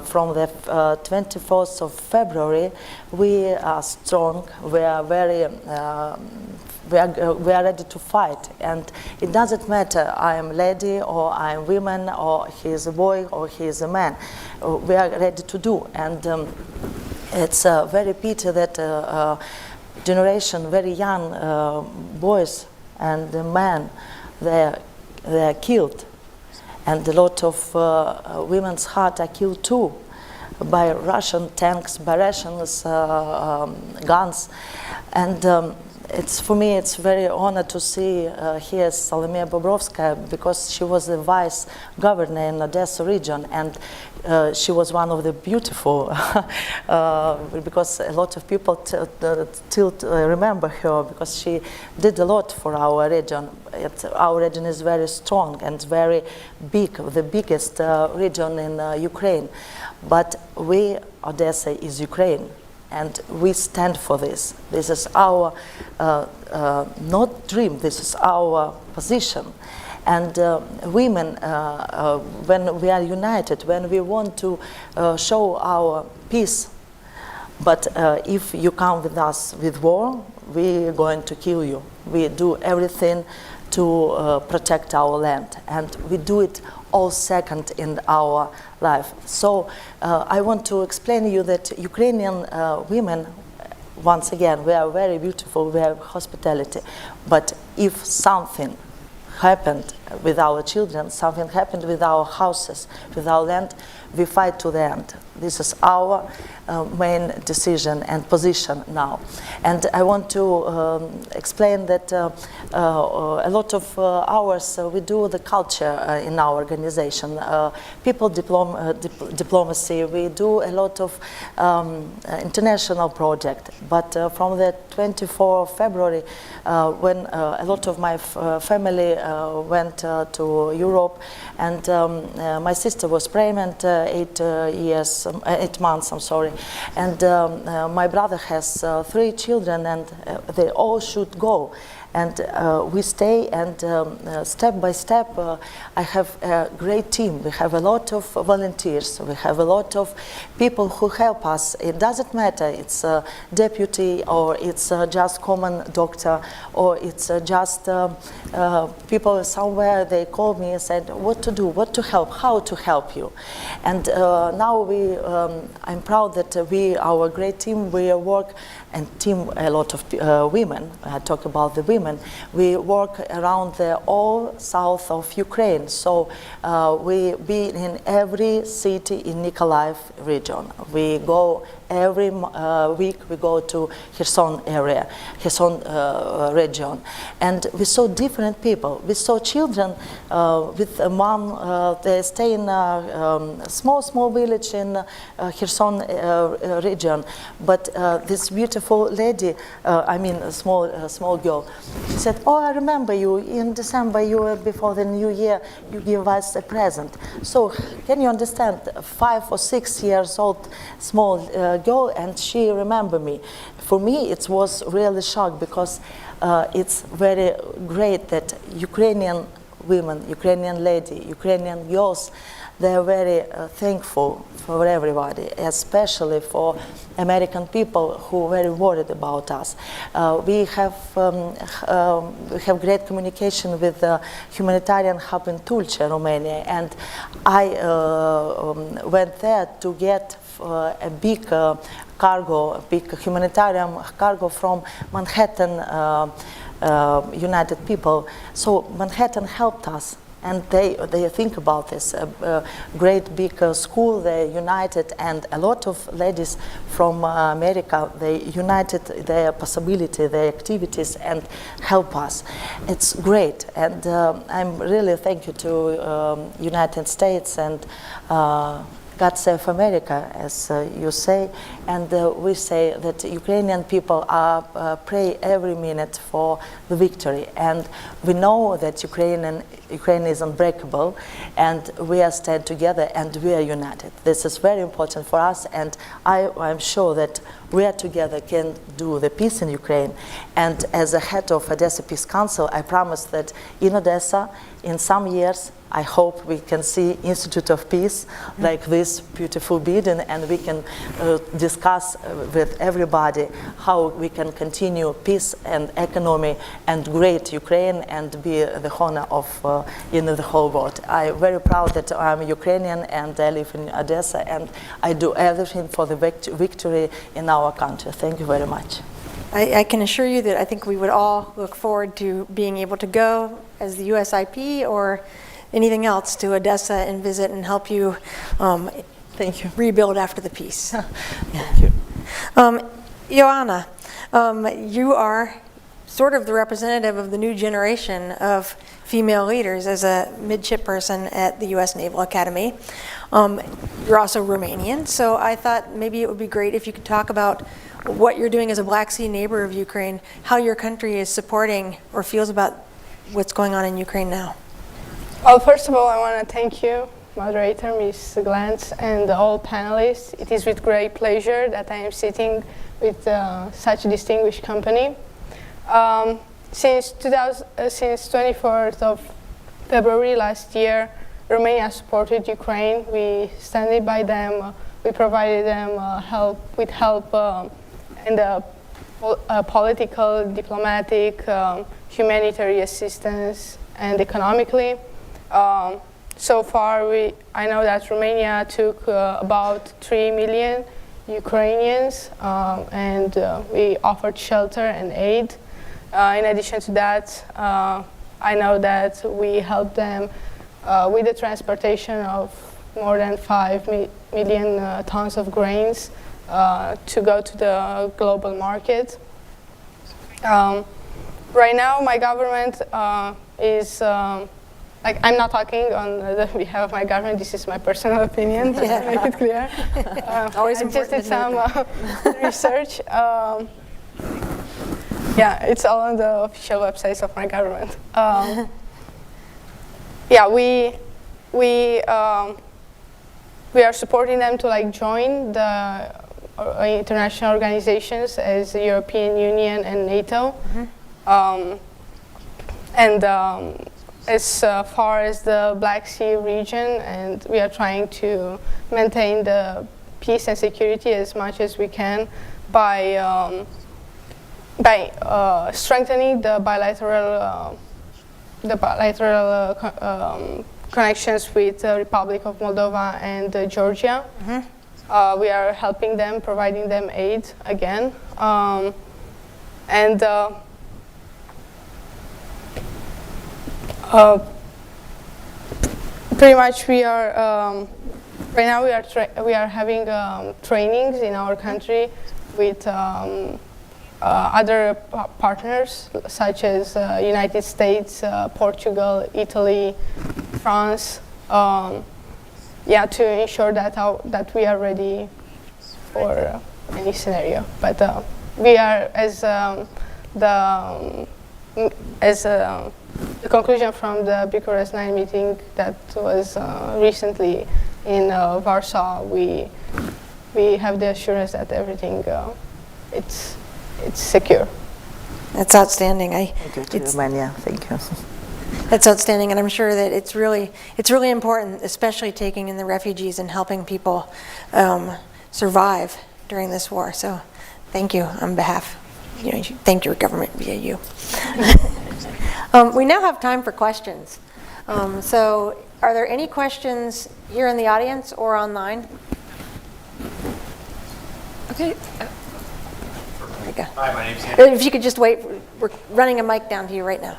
from the 24th of February, we are strong, we are very we are ready to fight, and it doesn't matter I am lady or I am woman or he is a boy or he is a man. We are ready to do, and it's very pity that generation, very young boys and men, they are killed, and a lot of women's heart are killed too by Russian tanks, by Russian guns, and it's, for me, it's very honor to see here Solomea Bobrovskaya, because she was the vice governor in Odessa region, and she was one of the beautiful, because a lot of people still remember her, because she did a lot for our region. Our region is very strong and very big, the biggest region in Ukraine. But we, Odessa is Ukraine. And we stand for this. This is our, not dream, this is our position. And women, when we are united, when we want to show our peace, but if you come with us with war, we are going to kill you. We do everything to protect our land, and we do it all second in our life. So I want to explain to you that Ukrainian women, once again, we are very beautiful, we have hospitality, but if something happened with our children, something happened with our houses, with our land, we fight to the end. This is our main decision and position now. And I want to explain that a lot of hours we do the culture in our organization, people diplomacy, we do a lot of international project. But from the 24th of February, when a lot of my family went to Europe, and my sister was pregnant, 8 months, I'm sorry, and my brother has 3 children, and they all should go. And we stay, and step by step, I have a great team. We have a lot of volunteers. We have a lot of people who help us. It doesn't matter. It's a deputy, or it's just common doctor, or it's just people somewhere. They call me and said, "What to do? What to help? How to help you?" And now I'm proud that our great team, we work, and team a lot of women. I talk about the women. We work around the all south of Ukraine. So we be in every city in Nikolaev region. We go every week. We go to Kherson area, Kherson region, and we saw different people. We saw children with a mom. They stay in a small village in Kherson region, but this beautiful lady, I mean a small girl, she said, "Oh, I remember you in December. You were before the New Year. You give us a present." So can you understand? 5 or 6 years old small girl, and she remembered me. For me, it was really shock, because it's very great that Ukrainian women, Ukrainian lady, Ukrainian girls, they are very thankful for everybody, especially for American people who are very worried about us. We have great communication with the humanitarian hub in Tulcea, Romania, and I went there to get a big cargo, a big humanitarian cargo from Manhattan United People. So Manhattan helped us. And they think about this great big school. They united, and a lot of ladies from America, they united their possibility, their activities, and help us. It's great, and I'm really thank you to United States and God save America, as you say, and we say that Ukrainian people pray every minute for the victory, and we know that Ukraine is unbreakable, and we are stand together and we are united. This is very important for us, and I'm sure that we are together can do the peace in Ukraine. And as a head of Odessa Peace Council, I promise that in Odessa, in some years, I hope we can see Institute of Peace like this beautiful building, and we can discuss with everybody how we can continue peace and economy and great Ukraine and be the honor of in the whole world. I'm very proud that I'm Ukrainian and I live in Odessa, and I do everything for the victory in our country. Thank you very much. I can assure you that I think we would all look forward to being able to go as the USIP or anything else to Odessa and visit and help you, thank you, rebuild after the peace. Thank you. Joanna, you are sort of the representative of the new generation of female leaders as a midship person at the U.S. Naval Academy. You're also Romanian, so I thought maybe it would be great if you could talk about what you're doing as a Black Sea neighbor of Ukraine, how your country is supporting or feels about what's going on in Ukraine now. Well, first of all, I want to thank you, moderator, Ms. Glantz, and all panelists. It is with great pleasure that I am sitting with such a distinguished company. Since 24th of February last year, Romania supported Ukraine. We stood by them. We provided them help in the political, diplomatic, humanitarian assistance, and economically. So far, I know that Romania took about 3 million Ukrainians, and we offered shelter and aid. In addition to that, I know that we helped them with the transportation of more than 5 million tons of grains to go to the global market. Right now, my government is I'm not talking on the behalf of my government. This is my personal opinion, just to make it clear. Always I just did some research. Yeah, it's all on the official websites of my government. Yeah, we are supporting them to join the international organizations as the European Union and NATO. And as far as the Black Sea region, and we are trying to maintain the peace and security as much as we can by strengthening the bilateral connections with the Republic of Moldova and Georgia. We are helping them, providing them aid again, and pretty much we are right now we are having trainings in our country with other partners such as United States, Portugal, Italy, France, yeah, to ensure that we are ready for any scenario. But we are, as the conclusion from the Bucharest 9 meeting that was recently in Warsaw, we have the assurance that everything it's secure. That's outstanding. Thank you, Romania. Thank you. That's outstanding, and I'm sure that it's really important, especially taking in the refugees and helping people survive during this war. So, thank you on behalf. Thank your government via you. We now have time for questions. So, are there any questions here in the audience or online? Okay. There you go. Hi, my name's Andrew. If you could just wait, we're running a mic down to you right now.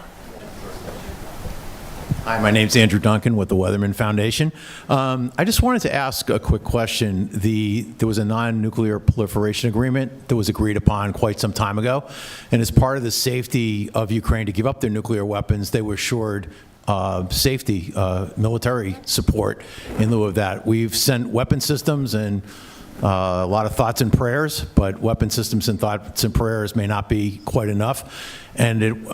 Hi, my name's Andrew Duncan with the Weatherman Foundation. I just wanted to ask a quick question. There was a non-nuclear proliferation agreement that was agreed upon quite some time ago, and as part of the safety of Ukraine to give up their nuclear weapons, they were assured safety, military support in lieu of that. We've sent weapon systems and a lot of thoughts and prayers, but weapon systems and thoughts and prayers may not be quite enough. And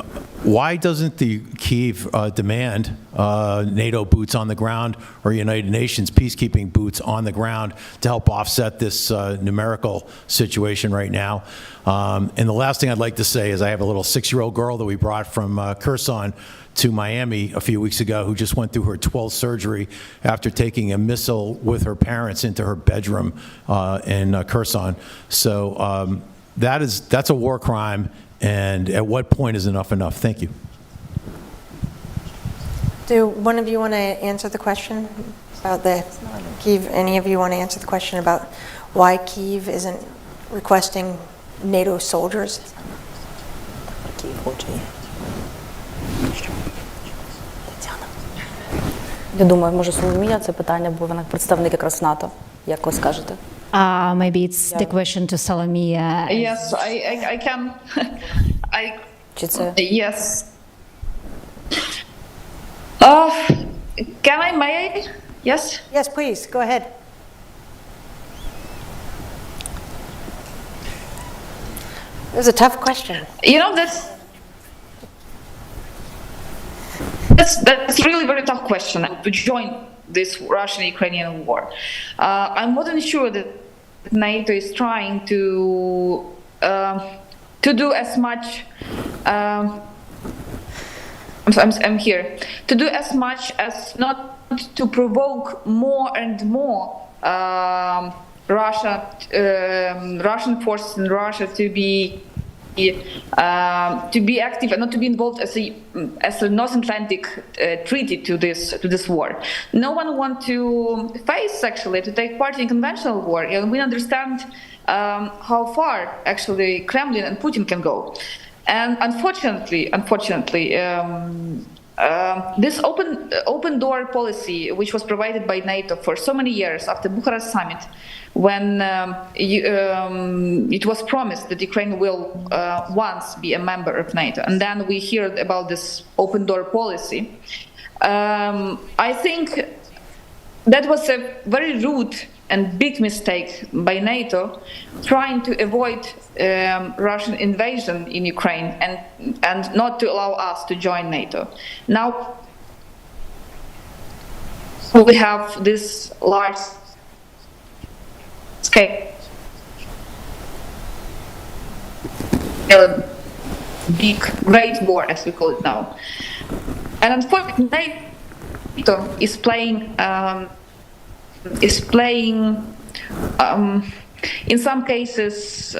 why doesn't the Kyiv demand NATO boots on the ground or United Nations peacekeeping boots on the ground to help offset this numerical situation right now? And the last thing I'd like to say is I have a little 6-year-old girl that we brought from Kherson to Miami a few weeks ago who just went through her 12th surgery after taking a missile with her parents into her bedroom in Kherson. So that's a war crime, and at what point is enough enough? Thank you. Do one of you want to answer the question about the Kyiv? Any of you want to answer the question about why Kyiv isn't requesting NATO soldiers? Я думаю, може Соломія це питання, бо вона представник якраз НАТО. Як ви скажете? Maybe it's the question to Salomia. Yes, I can. Чи це? Yes. May I? Yes? Yes, please, go ahead. It was a tough question. You know, that's really very tough question to join this Russian-Ukrainian war. I'm more than sure that NATO is trying to do as much. I'm here to do as much as not to provoke more and more Russian forces in Russia to be active and not to be involved as a North Atlantic treaty to this war. No one wants to face actually to take part in conventional war, and we understand how far actually Kremlin and Putin can go. And unfortunately, this open door policy, which was provided by NATO for so many years after Bucharest summit, when it was promised that Ukraine will once be a member of NATO, and then we heard about this open door policy. I think that was a very rude and big mistake by NATO, trying to avoid Russian invasion in Ukraine and not to allow us to join NATO. Now we have this large scale, big, great war, as we call it now. And unfortunately, NATO is playing in some cases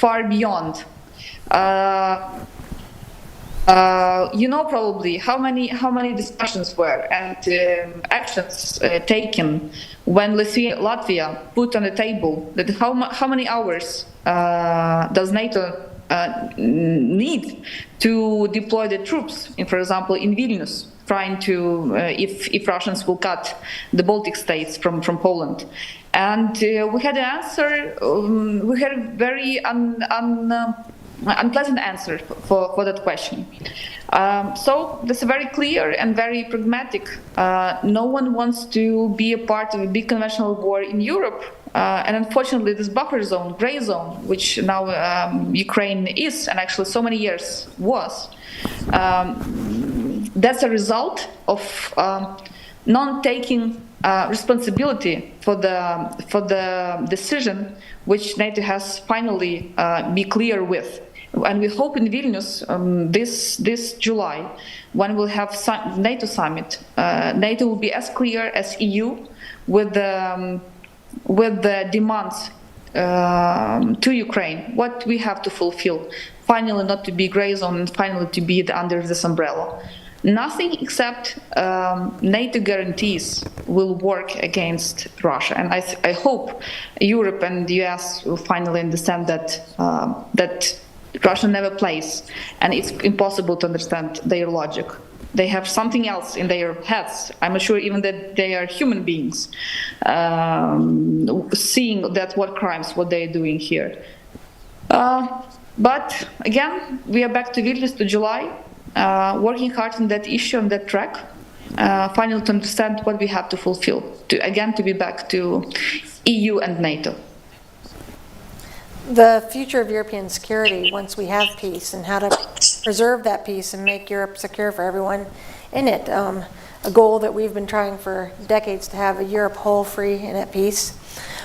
far beyond. You know probably how many discussions were and actions taken when Latvia put on the table that how many hours does NATO need to deploy the troops, for example, in Vilnius, trying to, if Russians will cut the Baltic states from Poland. And we had an answer, we had a very unpleasant answer for that question. So that's very clear and very pragmatic. No one wants to be a part of a big conventional war in Europe. And unfortunately, this buffer zone, gray zone, which now Ukraine is, and actually so many years was, that's a result of non-taking responsibility for the decision which NATO has finally be clear with. And we hope in Vilnius this July, when we'll have NATO summit, NATO will be as clear as EU with the demands to Ukraine, what we have to fulfill. Finally, not to be gray zone, and finally to be under this umbrella. Nothing except NATO guarantees will work against Russia, and I hope Europe and the US will finally understand that Russia never plays, and it's impossible to understand their logic. they have something else in their heads. I'm not sure even that they are human beings, seeing that what crimes, what they're doing here. But again, we are back to Vilnius to July, working hard on that issue, on that track, finally to understand what we have to fulfill, to be back to EU and NATO. The future of European security once we have peace, and how to preserve that peace and make Europe secure for everyone in it. A goal that we've been trying for decades to have a Europe whole, free, and at peace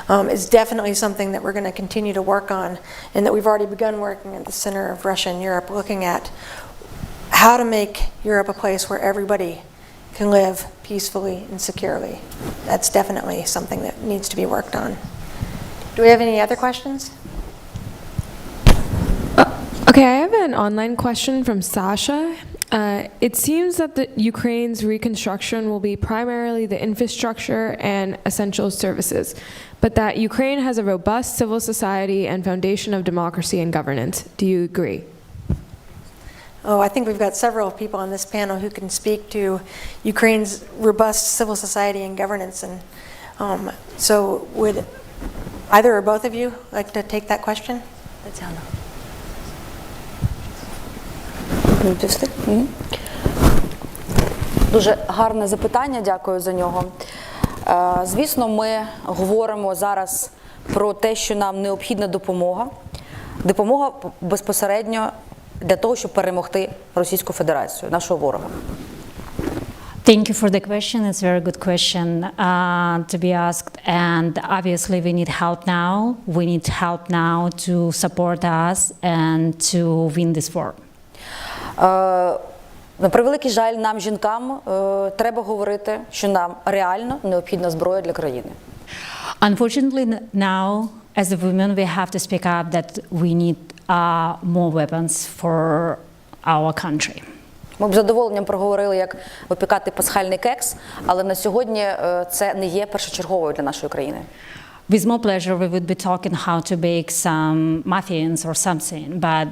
is definitely something that we're going to continue to work on, and that we've already begun working at the center of Russia and Europe, looking at how to make Europe a place where everybody can live peacefully and securely. That's definitely something that needs to be worked on. Do we have any other questions? Okay, I have an online question from Sasha. It seems that Ukraine's reconstruction will be primarily the infrastructure and essential services, but that Ukraine has a robust civil society and foundation of democracy and governance. Do you agree? Oh, I think we've got several people on this panel who can speak to Ukraine's robust civil society and governance. And so would either or both of you like to take that question? Тетяна. Дуже гарне запитання, дякую за нього. Звісно, ми говоримо зараз про те, що нам необхідна допомога. Допомога безпосередньо для того, щоб перемогти Російську Федерацію, нашого ворога. Thank you for the question. It's a very good question to be asked. And obviously we need help now. We need help now to support us and to win this war. На превеликий жаль, нам, жінкам, треба говорити, що нам реально необхідна зброя для країни. Unfortunately, now, as a women, we have to speak up that we need more weapons for our country. Ми б з задоволенням проговорили, як випікати пасхальний кекс, але на сьогодні це не є першочерговою для нашої країни. With more pleasure, we would be talking how to bake some muffins or something, but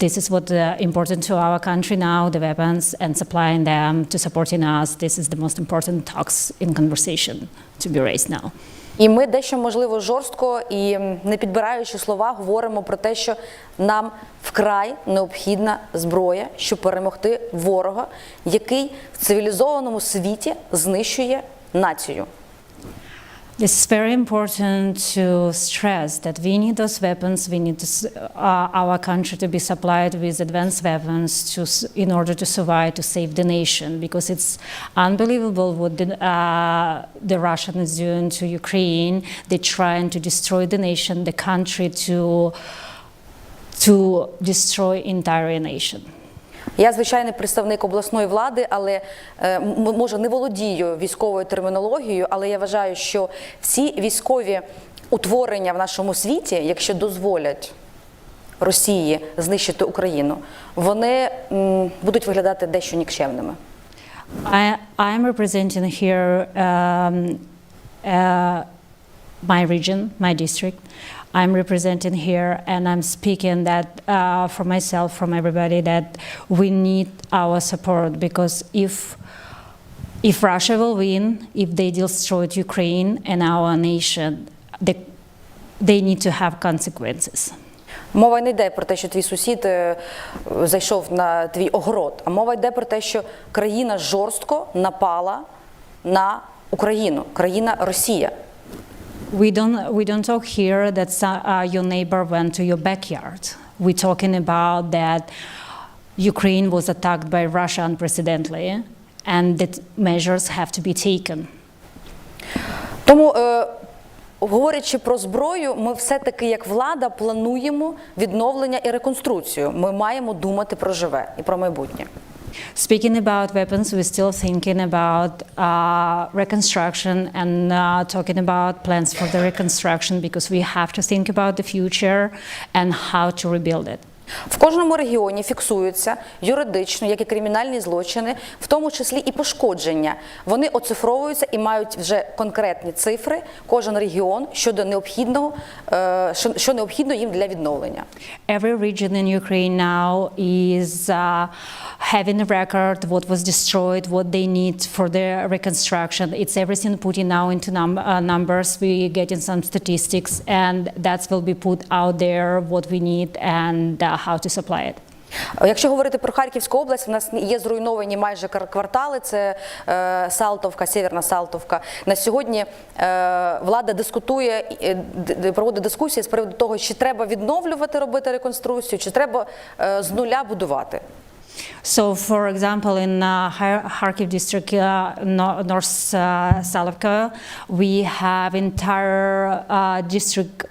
this is what important to our country now, the weapons and supplying them to supporting us. This is the most important talks in conversation to be raised now. І ми дещо, можливо, жорстко і не підбираючи слова, говоримо про те, що нам вкрай необхідна зброя, щоб перемогти ворога, який в цивілізованому світі знищує націю. This is very important to stress that we need those weapons. We need our country to be supplied with advanced weapons in order to survive, to save the nation, because it's unbelievable what the Russian is doing to Ukraine. They're trying to destroy the nation, the country, to destroy entire nation. Я звичайний представник обласної влади, але, може, не володію військовою термінологією, але я вважаю, що всі військові утворення в нашому світі, якщо дозволять Росії знищити Україну, вони будуть виглядати дещо нікчемними. I'm representing here my region, my district. I'm representing here and I'm speaking that for myself, from everybody, that we need our support, because if Russia will win, if they destroy Ukraine and our nation, they need to have consequences. Мова не йде про те, що твій сусід зайшов на твій огород, а мова йде про те, що країна жорстко напала на Україну, країна Росія. We don't talk here that your neighbor went to your backyard. We're talking about that Ukraine was attacked by Russia unprecedentedly, and that measures have to be taken. Тому, говорячи про зброю, ми все-таки як влада плануємо відновлення і реконструкцію. Ми маємо думати про живе і про майбутнє. Speaking about weapons, we're still thinking about reconstruction and talking about plans for the reconstruction, because we have to think about the future and how to rebuild it. В кожному регіоні фіксуються юридично, як і кримінальні злочини, в тому числі і пошкодження. Вони оцифровуються і мають вже конкретні цифри, кожен регіон, щодо необхідного, що необхідно їм для відновлення. every region in Ukraine now is having a record what was destroyed, what they need for their reconstruction. It's everything put in now into numbers. We getting some statistics, and that will be put out there what we need and how to supply it. Якщо говорити про Харківську область, в нас є зруйновані майже квартали, це Салтовка, Сєвєрна Салтовка. На сьогодні влада дискутує, проводить дискусії з приводу того, чи треба відновлювати, робити реконструкцію, чи треба з нуля будувати. So, for example, in Kharkiv district, North Salovka, we have entire district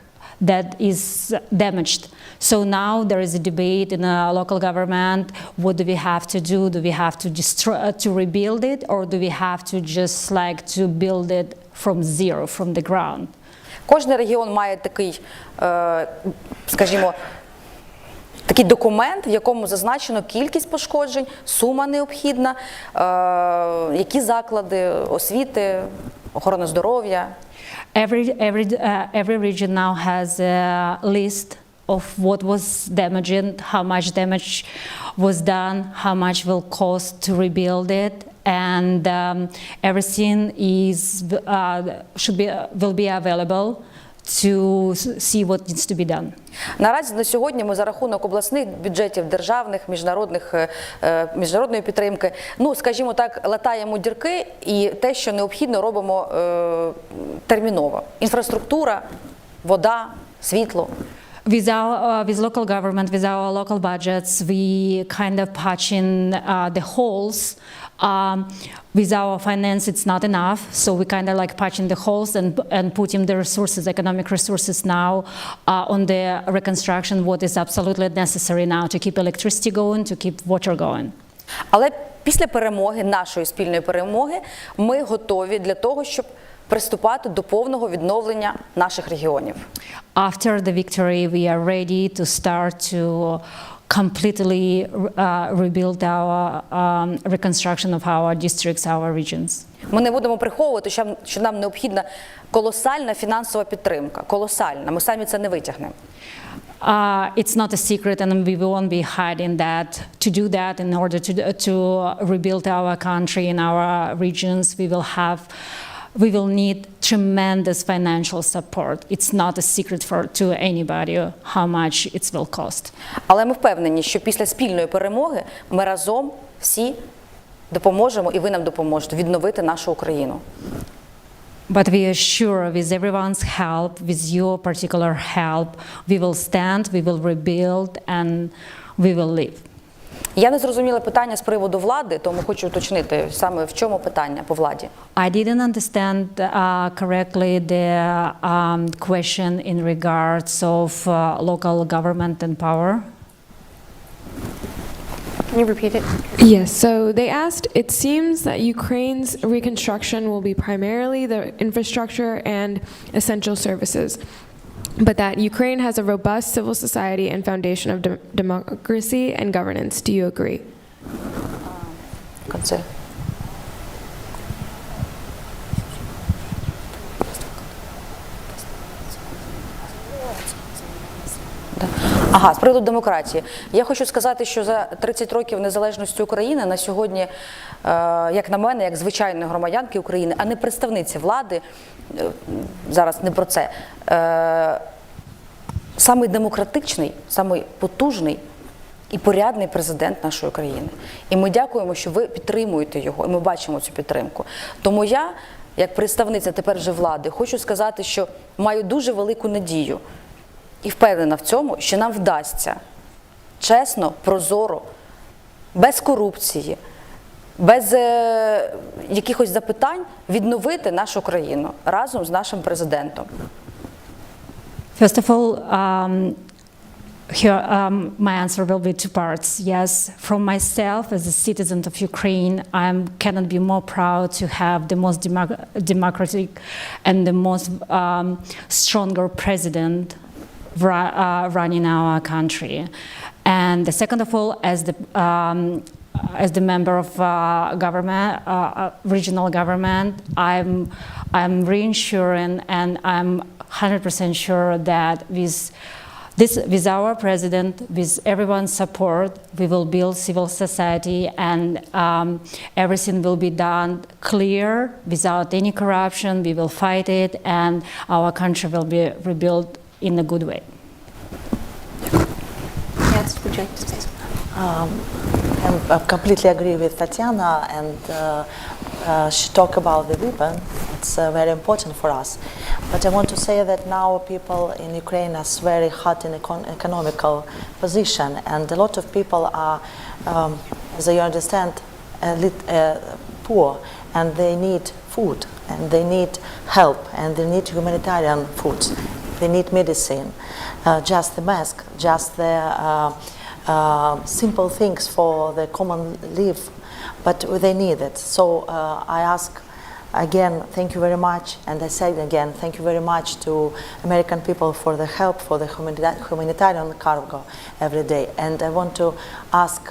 that is damaged. So now there is a debate in a local government. What do we have to do? Do we have to destroy, to rebuild it, or do we have to just like to build it from zero, from the ground? Кожен регіон має такий, скажімо, такий документ, в якому зазначено кількість пошкоджень, сума необхідна, які заклади освіти, охорони здоров'я. Every region now has a list of what was damaged, how much damage was done, how much will cost to rebuild it, and everything will be available to see what needs to be done. Наразі на сьогодні ми за рахунок обласних бюджетів, державних, міжнародної підтримки, ну, скажімо так, латаємо дірки і те, що необхідно, робимо терміново. Інфраструктура, вода, світло. With local government, with our local budgets, we kind of patch in the holes. With our finance, it's not enough, so we kind of like patching the holes and putting the resources, economic resources now on the reconstruction, what is absolutely necessary now to keep electricity going, to keep water going. Але після перемоги, нашої спільної перемоги, ми готові для того, щоб приступати до повного відновлення наших регіонів. After the victory, we are ready to start to completely rebuild our reconstruction of our districts, our regions. Ми не будемо приховувати, що нам необхідна колосальна фінансова підтримка. Колосальна. Ми самі це не витягнемо. It's not a secret, and we won't be hiding that. To do that, in order to rebuild our country and our regions, we will need tremendous financial support. It's not a secret to anybody how much it will cost. Але ми впевнені, що після спільної перемоги ми разом всі допоможемо, і ви нам допоможете відновити нашу Україну. But we are sure with everyone's help, with your particular help, we will stand, we will rebuild, and we will live. Я не зрозуміла питання з приводу влади, тому хочу уточнити, саме в чому питання по владі. I didn't understand correctly the question in regards of local government and power. Can you repeat it? Yes, so they asked, it seems that Ukraine's reconstruction will be primarily the infrastructure and essential services, but that Ukraine has a robust civil society and foundation of democracy and governance. Do you agree? Ага, з приводу демократії. Я хочу сказати, що за 30 років незалежності України на сьогодні, як на мене, як звичайної громадянки України, а не представниці влади, зараз не про це, самий демократичний, самий потужний і порядний президент нашої країни. І ми дякуємо, що ви підтримуєте його, і ми бачимо цю підтримку. Тому я, як представниця тепер вже влади, хочу сказати, що маю дуже велику надію і впевнена в цьому, що нам вдасться чесно, прозоро, без корупції, без якихось запитань відновити нашу країну разом з нашим президентом. First of all, here my answer will be two parts. Yes, from myself as a citizen of Ukraine, I cannot be more proud to have the most democratic and the most stronger president running our country. And the second of all, as the member of government, regional government, I'm reassuring and I'm 100% sure that with with our president, with everyone's support, we will build civil society, and everything will be done clear, without any corruption. We will fight it, and our country will be rebuilt in a good way. Yes, would you like to say something? I completely agree with Tatiana, and she talked about the weapon. It's very important for us. But I want to say that now people in Ukraine are very hot in economical position, and a lot of people are, as you understand, poor, and they need food, and they need help, and they need humanitarian food. They need medicine, just the mask, just the simple things for the common life, but they need it. So I ask again, thank you very much, and I say again, thank you very much to American people for the help, for the humanitarian cargo every day. And I want to ask,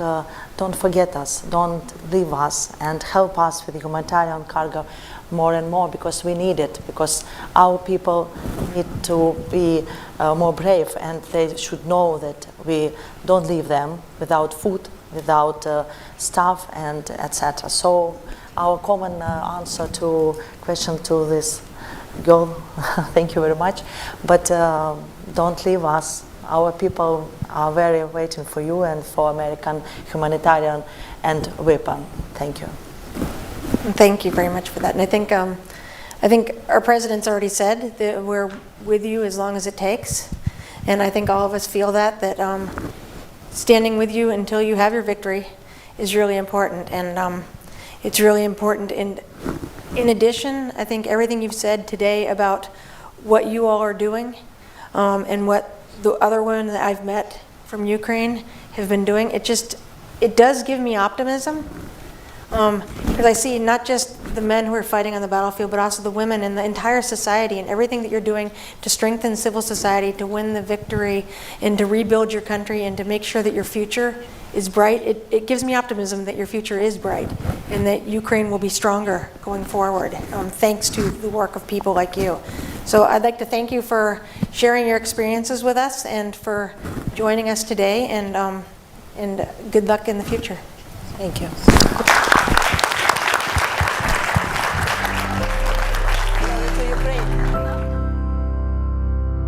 don't forget us, don't leave us, and help us with the humanitarian cargo more and more, because we need it, because our people need to be more brave, and they should know that we don't leave them without food, without stuff, and etc. So our common answer to question to this girl, thank you very much, but don't leave us. Our people are very waiting for you and for American humanitarian and weapon. Thank you. Thank you very much for that. And I think our president's already said that we're with you as long as it takes. And I think all of us feel that standing with you until you have your victory is really important. And it's really important. And in addition, I think everything you've said today about what you all are doing and what the other women that I've met from Ukraine have been doing, it does give me optimism. Because I see not just the men who are fighting on the battlefield, but also the women and the entire society, and everything that you're doing to strengthen civil society, to win the victory, and to rebuild your country, and to make sure that your future is bright. It gives me optimism that your future is bright, and that Ukraine will be stronger going forward, thanks to the work of people like you. So I'd like to thank you for sharing your experiences with us, and for joining us today, and good luck in the future. Thank you.